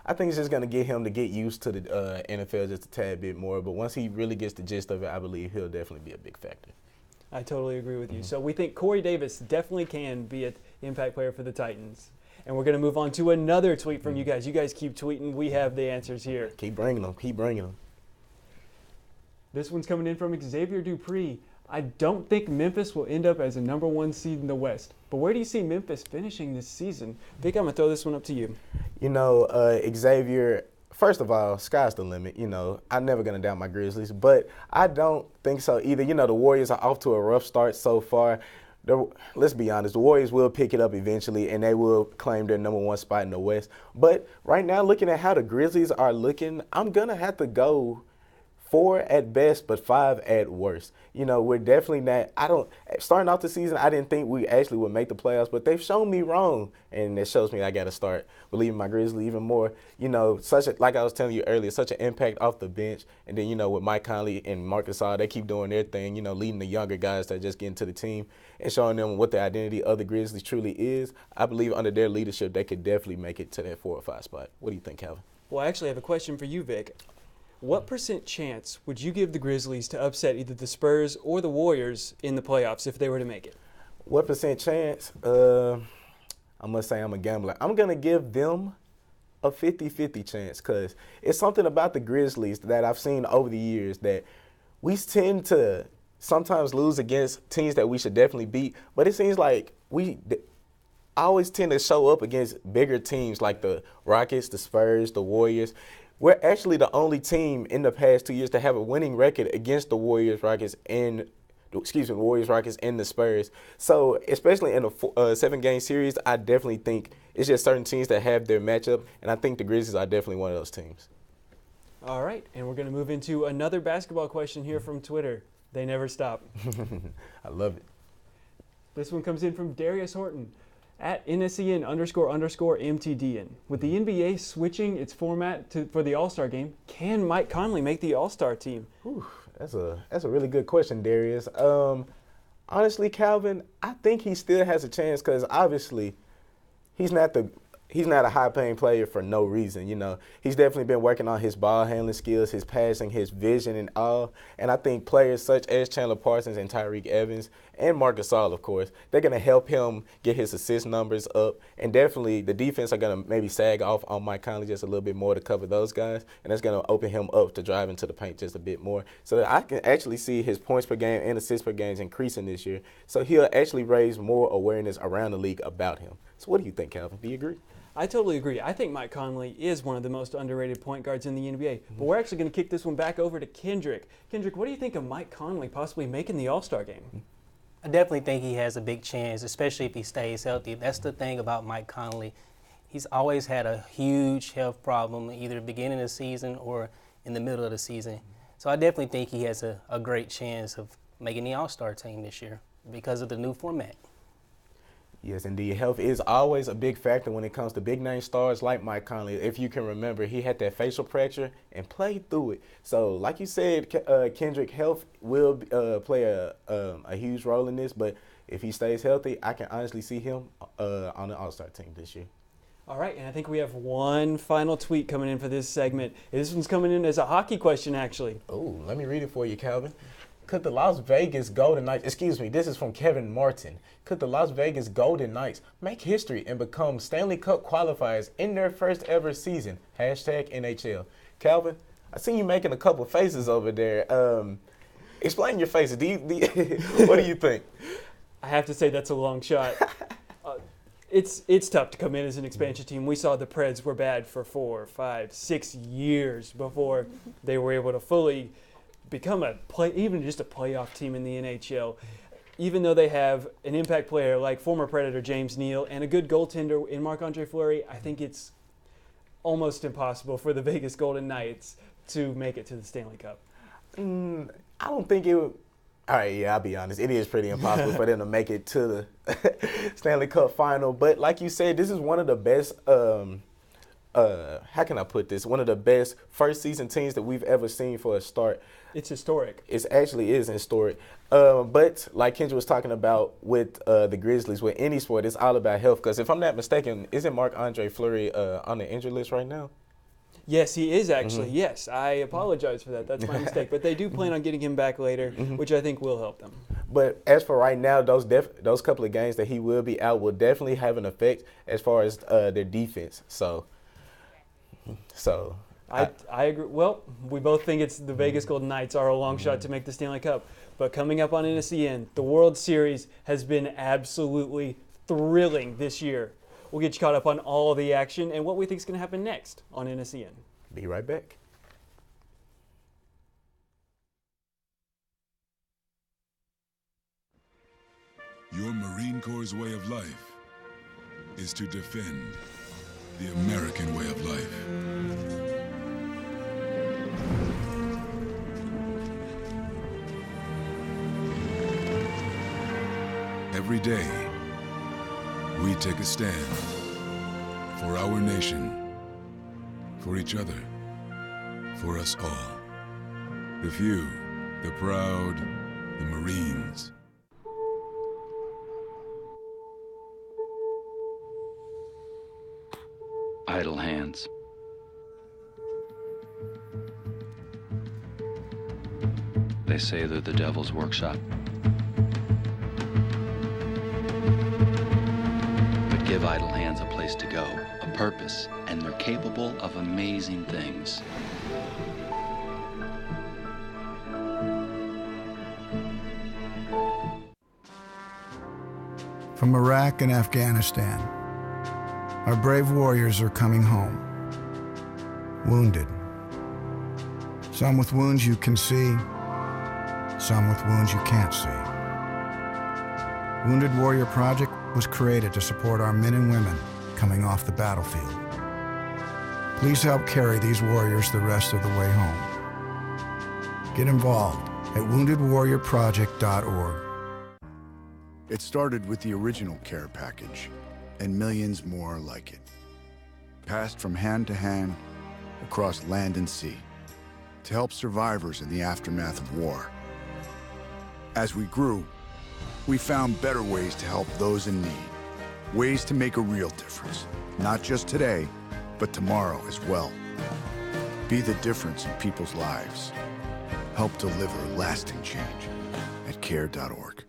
I think it's just going to get him to get used to the NFL just a tad bit more. But once he really gets the gist of it, I believe he'll definitely be a big factor. I totally agree with you. So we think Corey Davis definitely can be an impact player for the Titans. And we're going to move on to another tweet from you guys. You guys keep tweeting. We have the answers here. Keep bringing them. Keep bringing them. This one's coming in from Xavier Dupree. I don't think Memphis will end up as a number 1 seed in the West. But where do you see Memphis finishing this season? Vic, I'm going to throw this one up to you. You know, Xavier, first of all, sky's the limit. You know, I'm never going to doubt my Grizzlies. But I don't think so either. You know, the Warriors are off to a rough start so far. Let's be honest, the Warriors will pick it up eventually, and they will claim their number 1 spot in the West. But right now, looking at how the Grizzlies are looking, I'm going to have to go 4 at best, but 5 at worst. You know, we're definitely not, starting off the season, I didn't think we actually would make the playoffs, but they've shown me wrong. And it shows me I got to start believing my Grizzlies even more. You know, like I was telling you earlier, such an impact off the bench. And then, you know, with Mike Conley and Marcus Gasol, they keep doing their thing, you know, leading the younger guys that just get into the team and showing them what the identity of the Grizzlies truly is. I believe under their leadership, they could definitely make it to that 4 or 5 spot. What do you think, Calvin? Well, I actually have a question for you, Vic. What % chance would you give the Grizzlies to upset either the Spurs or the Warriors in the playoffs if they were to make it? What % chance? I must say I'm a gambler. I'm going to give them a 50-50 chance because it's something about the Grizzlies that I've seen over the years that we tend to sometimes lose against teams that we should definitely beat, but it seems like I always tend to show up against bigger teams like the Rockets, the Spurs, the Warriors. We're actually the only team in the past 2 years to have a winning record against the Warriors, Rockets, and the Spurs. So, especially in a 7-game series, I definitely think it's just certain teams that have their matchup, and I think the Grizzlies are definitely one of those teams. All right, and we're going to move into another basketball question here from Twitter. They never stop. I love it. This one comes in from Darius Horton. At NSEN__MTDN. With the NBA switching its format for the All-Star game, can Mike Conley make the All-Star team? That's a really good question, Darius. Honestly, Calvin, I think he still has a chance because obviously he's not a high-paying player for no reason. You know, he's definitely been working on his ball handling skills, his passing, his vision, and all. And I think players such as Chandler Parsons and Tyreek Evans and Marc Gasol, of course, they're going to help him get his assist numbers up. And definitely the defense are going to maybe sag off on Mike Conley just a little bit more to cover those guys. And that's going to open him up to drive into the paint just a bit more. So that I can actually see his points per game and assists per game increasing this year. So he'll actually raise more awareness around the league about him. So what do you think, Calvin? Do you agree? I totally agree. I think Mike Conley is one of the most underrated point guards in the NBA. But we're actually going to kick this one back over to Kendrick. Kendrick, what do you think of Mike Conley possibly making the All-Star game? I definitely think he has a big chance, especially if he stays healthy. That's the thing about Mike Conley. He's always had a huge health problem, either beginning of the season or in the middle of the season. So I definitely think he has a great chance of making the All-Star team this year because of the new format. Yes, indeed. Health is always a big factor when it comes to big-name stars like Mike Conley. If you can remember, he had that facial fracture and played through it. So, like you said, Kendrick, health will play a huge role in this. But if he stays healthy, I can honestly see him on the All-Star team this year. All right, and I think we have one final tweet coming in for this segment. This one's coming in as a hockey question, actually. Oh, let me read it for you, Calvin. Could the Las Vegas Golden Knights, excuse me, this is from Kevin Martin. Could the Las Vegas Golden Knights make history and become Stanley Cup qualifiers in their first ever season? Hashtag NHL. Calvin, I see you making a couple faces over there. Explain your faces. What do you think? I have to say that's a long shot. It's tough to come in as an expansion team. We saw the Preds were bad for 4, 5, 6 years before they were able to fully become even just a playoff team in the NHL. Even though they have an impact player like former Predator James Neal and a good goaltender in Marc-Andre Fleury, I think it's almost impossible for the Vegas Golden Knights to make it to the Stanley Cup. I don't think it would. All right, yeah, I'll be honest. It is pretty impossible for them to make it to the Stanley Cup final. But like you said, this is one of the best, how can I put this? One of the best first season teams that we've ever seen for a start. It's historic. It actually is historic. But like Kendra was talking about with the Grizzlies, with any sport, it's all about health. Because if I'm not mistaken, isn't Marc-Andre Fleury on the injury list right now? Yes, he is actually. Yes, I apologize for that. That's my mistake. But they do plan on getting him back later, which I think will help them. But as for right now, those couple of games that he will be out will definitely have an effect as far as their defense. So I agree. Well, we both think it's the Vegas Golden Knights are a long shot to make the Stanley Cup. But coming up on NSEN, the World Series has been absolutely thrilling this year. We'll get you caught up on all the action and what we think is going to happen next on NSEN. Be right back. Your Marine Corps' way of life is to defend the American way of life. Every day, we take a stand for our nation, for each other, for us all. The few, the proud, the Marines. Idle hands. They say they're the devil's workshop. But give idle hands a place to go, a purpose, and they're capable of amazing things. From Iraq and Afghanistan, our brave warriors are coming home, wounded. Some with wounds you can see, some with wounds you can't see. Wounded Warrior Project was created to support our men and women coming off the battlefield. Please help carry these warriors the rest of the way home. Get involved at woundedwarriorproject.org. It started with the original care package, and millions more like it, passed from hand to hand across land and sea to help survivors in the aftermath of war. As we grew, we found better ways to help those in need, ways to make a real difference, not just today, but tomorrow as well. Be the difference in people's lives. Help deliver lasting change at care.org.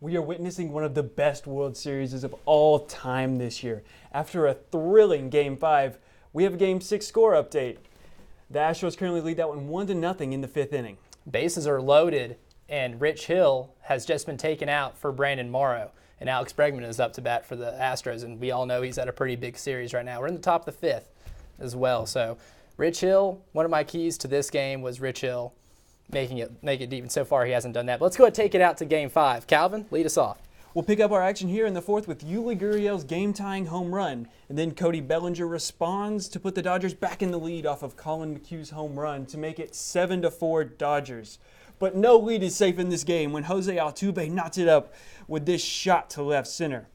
We are witnessing one of the best World Series of all time this year. After a thrilling Game 5, we have a Game 6 score update. The Astros currently lead that one 1-0 in the 5th inning. Bases are loaded, and Rich Hill has just been taken out for Brandon Morrow. And Alex Bregman is up to bat for the Astros, and we all know he's at a pretty big series right now. We're in the top of the 5th as well. So Rich Hill, one of my keys to this game was Rich Hill make it deep, and so far he hasn't done that. But let's go ahead and take it out to Game 5. Calvin, lead us off. We'll pick up our action here in the 4th with Yuli Gurriel's game-tying home run, and then Cody Bellinger responds to put the Dodgers back in the lead off of Colin McHugh's home run to make it 7-4 Dodgers. But no lead is safe in this game when Jose Altuve knocks it up with this shot to left center.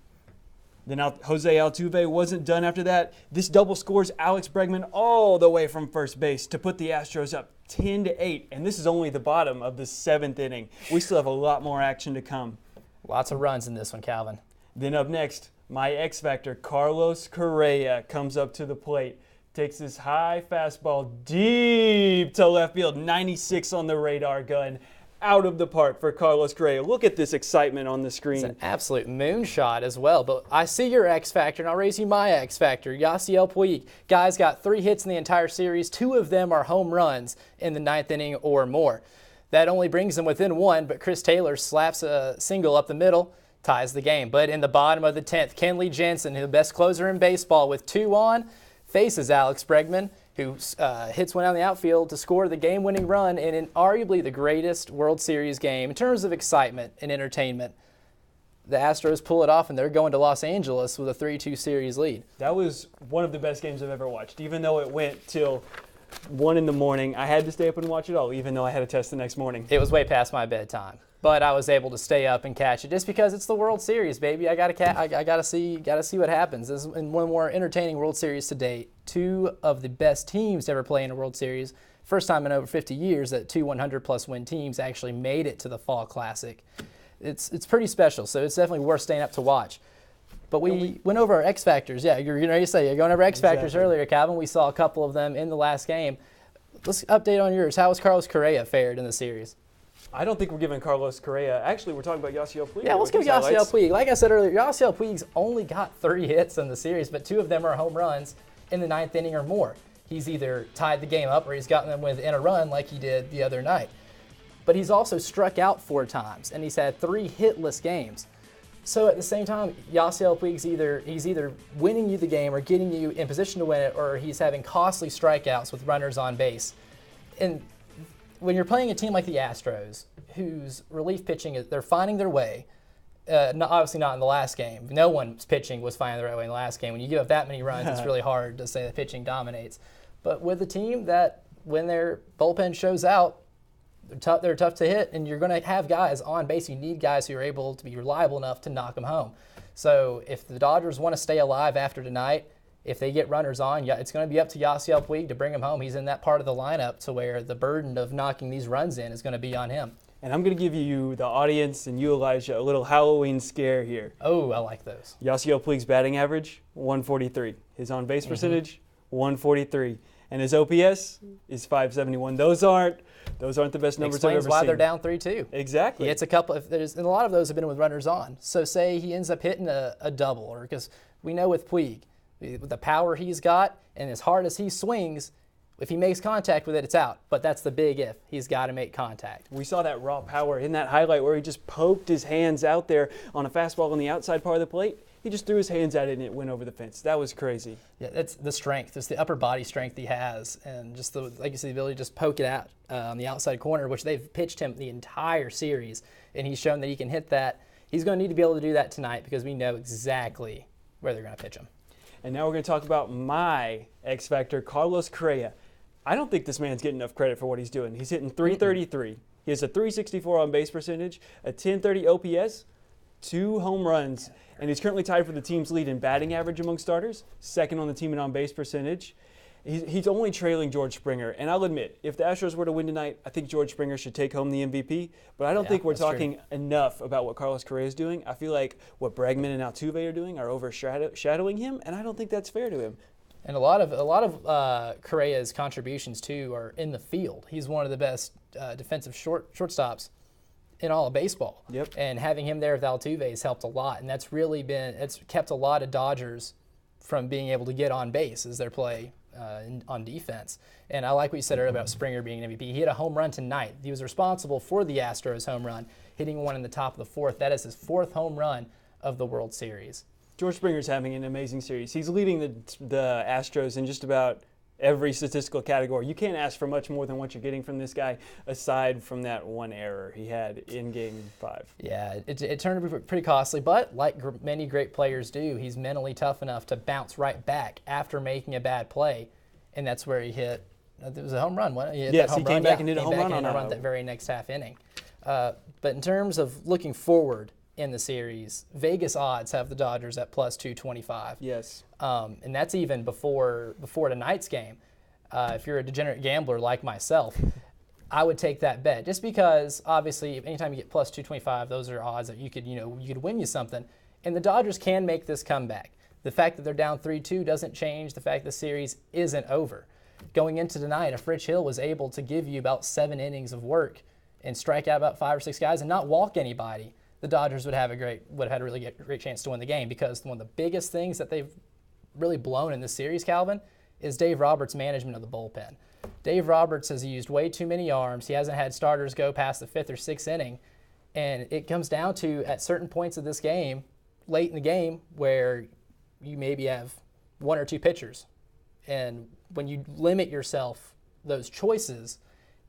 Then Jose Altuve wasn't done after that. This double scores Alex Bregman all the way from first base to put the Astros up 10-8, and this is only the bottom of the 7th inning. We still have a lot more action to come. Lots of runs in this one, Calvin. Then up next, my X Factor, Carlos Correa, comes up to the plate takes this high fastball deep to left field, 96 on the radar gun. Out of the park for Carlos Correa. Look at this excitement on the screen. It's an absolute moonshot as well. But I see your X factor, and I'll raise you my X factor. Yasiel Puig. Guy's got 3 hits in the entire series. 2 of them are home runs in the 9th inning or more. That only brings them within 1, but Chris Taylor slaps a single up the middle, ties the game. But in the bottom of the 10th, Kenley Jansen, the best closer in baseball with 2 on, faces Alex Bregman, who hits one out in the outfield to score the game-winning run in arguably the greatest World Series game in terms of excitement and entertainment. The Astros pull it off, and they're going to Los Angeles with a 3-2 series lead. That was one of the best games I've ever watched. Even though it went till 1 in the morning, I had to stay up and watch it all, even though I had a test the next morning. It was way past my bedtime, but I was able to stay up and catch it just because it's the World Series, baby. I gotta see what happens. This is one of the more entertaining World Series to date. 2 of the best teams to ever play in a World Series. First time in over 50 years that 2 100-plus win teams actually made it to the Fall Classic. It's pretty special, so it's definitely worth staying up to watch. But we went over our X factors. Yeah, you're ready to say you're going over X factors earlier, Calvin. We saw a couple of them in the last game. Let's update on yours. How was Carlos Correa fared in the series? I don't think we're giving Carlos Correa. Actually, we're talking about Yasiel Puig. Yeah, let's give Yasiel Puig. Like I said earlier, Yasiel Puig's only got 3 hits in the series, but 2 of them are home runs in the 9th inning or more. He's either tied the game up or he's gotten them within a run like he did the other night. But he's also struck out 4 times, and he's had 3 hitless games. So at the same time, Yasiel Puig's either winning you the game or getting you in position to win it, or he's having costly strikeouts with runners on base. And when you're playing a team like the Astros, whose relief pitching, they're finding their way, obviously not in the last game. No one's pitching was finding their way in the last game. When you give up that many runs, it's really hard to say that pitching dominates. But with a team that, when their bullpen shows out, they're tough to hit, and you're going to have guys on base. You need guys who are able to be reliable enough to knock them home. So if the Dodgers want to stay alive after tonight, if they get runners on, it's going to be up to Yasiel Puig to bring him home. He's in that part of the lineup to where the burden of knocking these runs in is going to be on him. And I'm going to give you, the audience, and you, Elijah, a little Halloween scare here. Oh, I like those. Yasiel Puig's batting average, 143. His on-base percentage, 143. And his OPS is 571. Those aren't the best numbers I've ever seen. Explains why they're down 3-2. Exactly. He hits a couple, and a lot of those have been with runners on. So say he ends up hitting a double, or because we know with Puig, with the power he's got and as hard as he swings, if he makes contact with it, it's out. But that's the big if. He's got to make contact. We saw that raw power in that highlight where he just poked his hands out there on a fastball on the outside part of the plate. He just threw his hands at it and it went over the fence. That was crazy. Yeah, it's the strength. It's the upper body strength he has, and just like you said, the ability to just poke it out on the outside corner, which they've pitched him the entire series, and he's shown that he can hit that. He's going to need to be able to do that tonight because we know exactly where they're going to pitch him. And now we're going to talk about my X Factor, Carlos Correa. I don't think this man's getting enough credit for what he's doing. He's hitting 333. He has a 364 on base percentage, a 1030 OPS, 2 home runs, and he's currently tied for the team's lead in batting average among starters, second on the team in on base percentage. He's only trailing George Springer. And I'll admit, if the Astros were to win tonight, I think George Springer should take home the MVP. But I don't think we're talking enough about what Carlos Correa is doing. I feel like what Bregman and Altuve are doing are overshadowing him, and I don't think that's fair to him. And a lot of Correa's contributions too are in the field. He's one of the best defensive shortstops in all of baseball. Yep. And having him there with Altuve has helped a lot, and it's kept a lot of Dodgers from being able to get on base as their play on defense. And I like what you said earlier about Springer being an MVP. He hit a home run tonight. He was responsible for the Astros home run, hitting one in the top of the 4th. That is his 4th home run of the World Series. George Springer's having an amazing series. He's leading the Astros in just about every statistical category. You can't ask for much more than what you're getting from this guy, aside from that one error he had in Game 5. Yeah, it turned to be pretty costly, but like many great players do, he's mentally tough enough to bounce right back after making a bad play, and that's where he hit. It was a home run, wasn't it? Yes, he came back and hit a home run on that very next half inning. But in terms of looking forward in the series, Vegas odds have the Dodgers at plus 225. Yes. And that's even before tonight's game. If you're a degenerate gambler like myself, I would take that bet just because obviously anytime you get plus 225, those are odds that you could win you something. And the Dodgers can make this comeback. The fact that they're down 3-2 doesn't change the fact the series isn't over. Going into tonight, if Rich Hill was able to give you about 7 innings of work and strike out about 5 or 6 guys and not walk anybody, the Dodgers would have had a really great chance to win the game, because one of the biggest things that they've really blown in this series, Calvin, is Dave Roberts' management of the bullpen. Dave Roberts has used way too many arms. He hasn't had starters go past the 5th or 6th inning, and it comes down to, at certain points of this game, late in the game, where you maybe have 1 or 2 pitchers. And when you limit yourself those choices,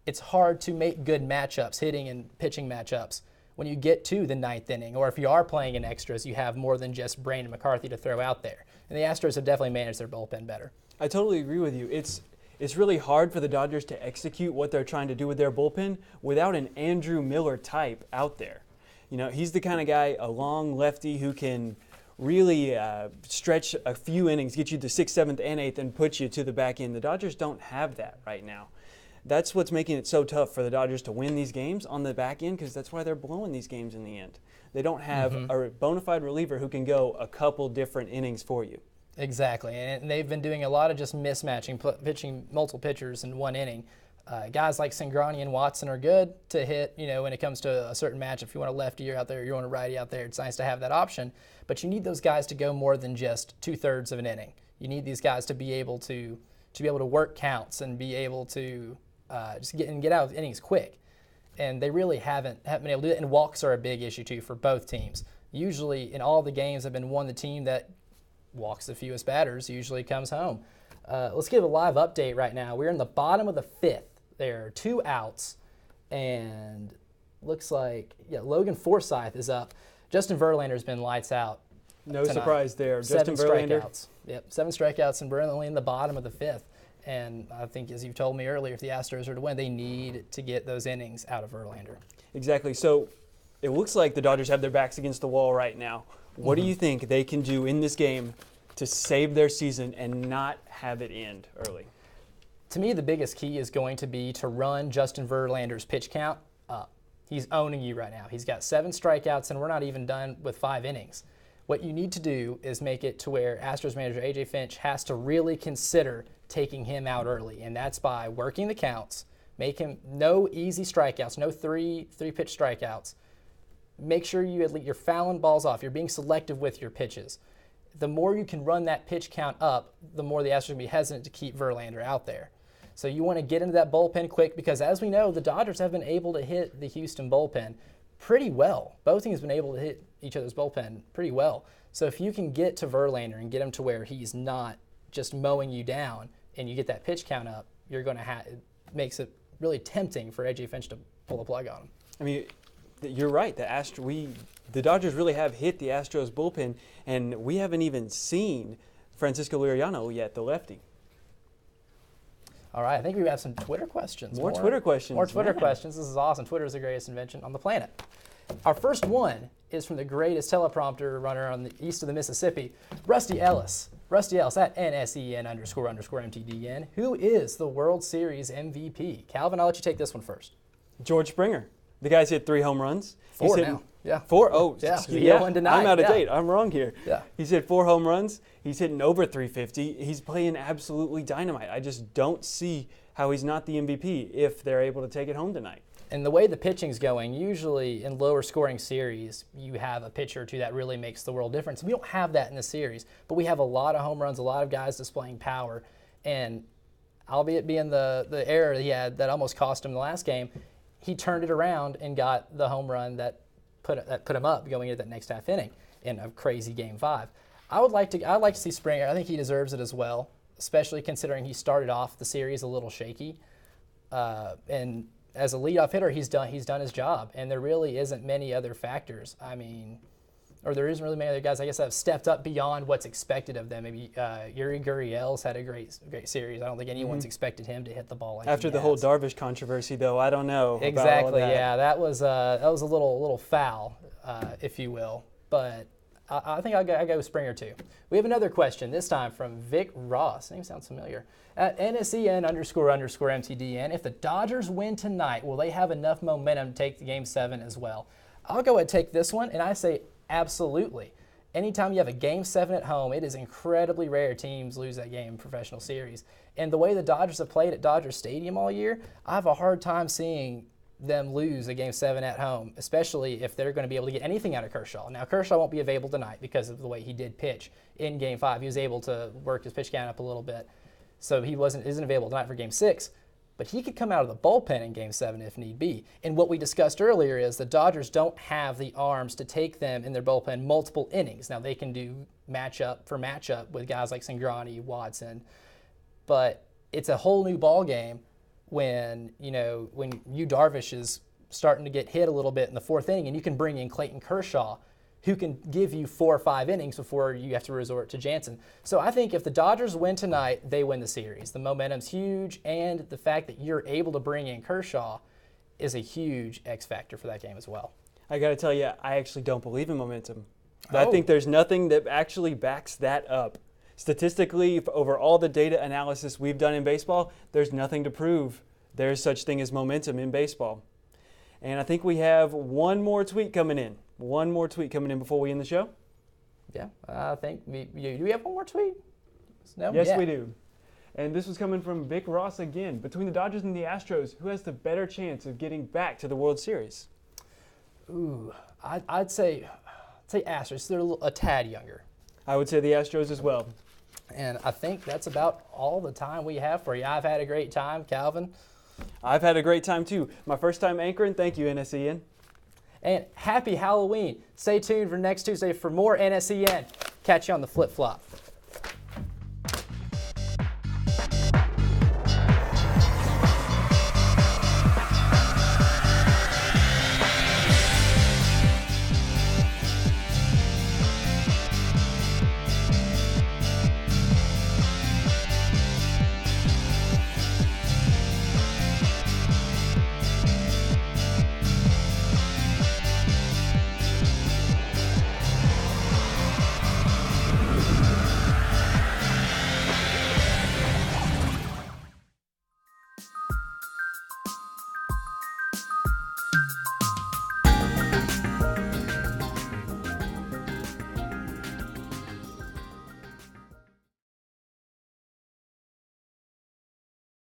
it's hard to make good matchups, hitting and pitching matchups, when you get to the 9th inning, or if you are playing in extras, you have more than just Brandon McCarthy to throw out there. And the Astros have definitely managed their bullpen better. I totally agree with you. It's really hard for the Dodgers to execute what they're trying to do with their bullpen without an Andrew Miller type out there. You know, he's the kind of guy, a long lefty who can really stretch a few innings, get you to 6th, 7th, and 8th, and put you to the back end. The Dodgers don't have that right now. That's what's making it so tough for the Dodgers to win these games on the back end, because that's why they're blowing these games in the end. They don't have a bona fide reliever who can go a couple different innings for you. Exactly, and they've been doing a lot of just mismatching, pitching multiple pitchers in one inning. Guys like Sangrani and Watson are good to hit, when it comes to a certain match. If you want a lefty out there, you want a righty out there, it's nice to have that option. But you need those guys to go more than just 2/3 of an inning. You need these guys to be able to work counts and be able to just get out of innings quick. And they really haven't been able to do that. And walks are a big issue too for both teams. Usually in all the games have been won, the team that walks the fewest batters usually comes home. Let's give a live update right now. We're in the bottom of the 5th. There are 2 outs, and looks like Logan Forsythe is up. Justin Verlander's been lights out. No tonight. Surprise there. 7 Justin Verlander. Strikeouts. Yep, 7 strikeouts, and we're only in the bottom of the 5th. And I think, as you told me earlier, if the Astros are to win, they need to get those innings out of Verlander. Exactly. So it looks like the Dodgers have their backs against the wall right now. What do you think they can do in this game to save their season and not have it end early? To me, the biggest key is going to be to run Justin Verlander's pitch count up. He's owning you right now. He's got 7 strikeouts, and we're not even done with 5 innings. What you need to do is make it to where Astros manager A.J. Finch has to really consider taking him out early, and that's by working the counts, make him no easy strikeouts, no three-pitch strikeouts. Make sure you're fouling balls off. You're being selective with your pitches. The more you can run that pitch count up, the more the Astros will be hesitant to keep Verlander out there. So you want to get into that bullpen quick, because as we know, the Dodgers have been able to hit the Houston bullpen pretty well. Both teams have been able to hit each other's bullpen pretty well. So if you can get to Verlander and get him to where he's not just mowing you down and you get that pitch count up, you're going to it makes it really tempting for A.J. Finch to pull the plug on him. I mean, you're right. The Dodgers really have hit the Astros bullpen, and we haven't even seen Francisco Liriano yet, the lefty. All right, I think we have some Twitter questions. More Twitter questions. More Twitter questions. This is awesome. Twitter is the greatest invention on the planet. Our first one is from the greatest teleprompter runner on the east of the Mississippi, Rusty Ellis. Rusty Ellis at NSEN__MTDN. Who is the World Series MVP? Calvin, I'll let you take this one first. George Springer. The guy's hit 3 home runs. 4 now. Yeah. 4? Oh, yeah. I'm out of date. I'm wrong here. Yeah. He's hit 4 home runs. He's hitting over 350. He's playing absolutely dynamite. I just don't see how he's not the MVP if they're able to take it home tonight. And the way the pitching's going, usually in lower scoring series, you have a pitcher or two that really makes the world difference. We don't have that in the series, but we have a lot of home runs, a lot of guys displaying power. And albeit being the error he had that almost cost him the last game, he turned it around and got the home run that put him up going into that next half inning in a crazy Game 5. I'd like to see Springer. I think he deserves it as well, especially considering he started off the series a little shaky. And as a leadoff hitter, he's done his job, and there really isn't many other factors. I mean, or there isn't really many other guys, I guess, that have stepped up beyond what's expected of them. Maybe Yuri Gurriel's had a great series. I don't think anyone's expected him to hit the ball like after he the has. whole Darvish controversy, though. I don't know. Exactly. About all that. Yeah, that was a little foul, if you will. But I think I'll go with Springer too. We have another question, this time from Vic Ross. Name sounds familiar. At NSEN__MTDN. If the Dodgers win tonight, will they have enough momentum to take the Game 7 as well? I'll go ahead and take this one, and I say absolutely. anytime you have a Game 7 at home, it is incredibly rare teams lose that game in professional series. And the way the Dodgers have played at Dodger Stadium all year, I have a hard time seeing them lose a Game 7 at home, especially if they're going to be able to get anything out of Kershaw. Now, Kershaw won't be available tonight because of the way he did pitch in Game 5. He was able to work his pitch count up a little bit, so he isn't available tonight for Game 6. But he could come out of the bullpen in Game 7 if need be. And what we discussed earlier is the Dodgers don't have the arms to take them in their bullpen multiple innings. Now, they can do matchup for matchup with guys like Cingrani, Watson, but it's a whole new ball game when Yu Darvish is starting to get hit a little bit in the fourth inning, and you can bring in Clayton Kershaw, who can give you 4 or 5 innings before you have to resort to Jansen. So I think if the Dodgers win tonight, they win the series. The momentum's huge, and the fact that you're able to bring in Kershaw is a huge X factor for that game as well. I got to tell you, I actually don't believe in momentum. I think there's nothing that actually backs that up. Statistically, over all the data analysis we've done in baseball, there's nothing to prove there's such thing as momentum in baseball. And I think we have one more tweet coming in. One more tweet coming in before we end the show. Yeah, I think do we have one more tweet? No? Yes, Yeah. we do. And this was coming from Vic Ross again. Between the Dodgers and the Astros, who has the better chance of getting back to the World Series? Ooh, I'd say Astros. They're a tad younger. I would say the Astros as well. And I think that's about all the time we have for you. I've had a great time, Calvin. I've had a great time too. My first time anchoring. Thank you, NSEN. And happy Halloween. Stay tuned for next Tuesday for more NSEN. Catch you on the flip-flop.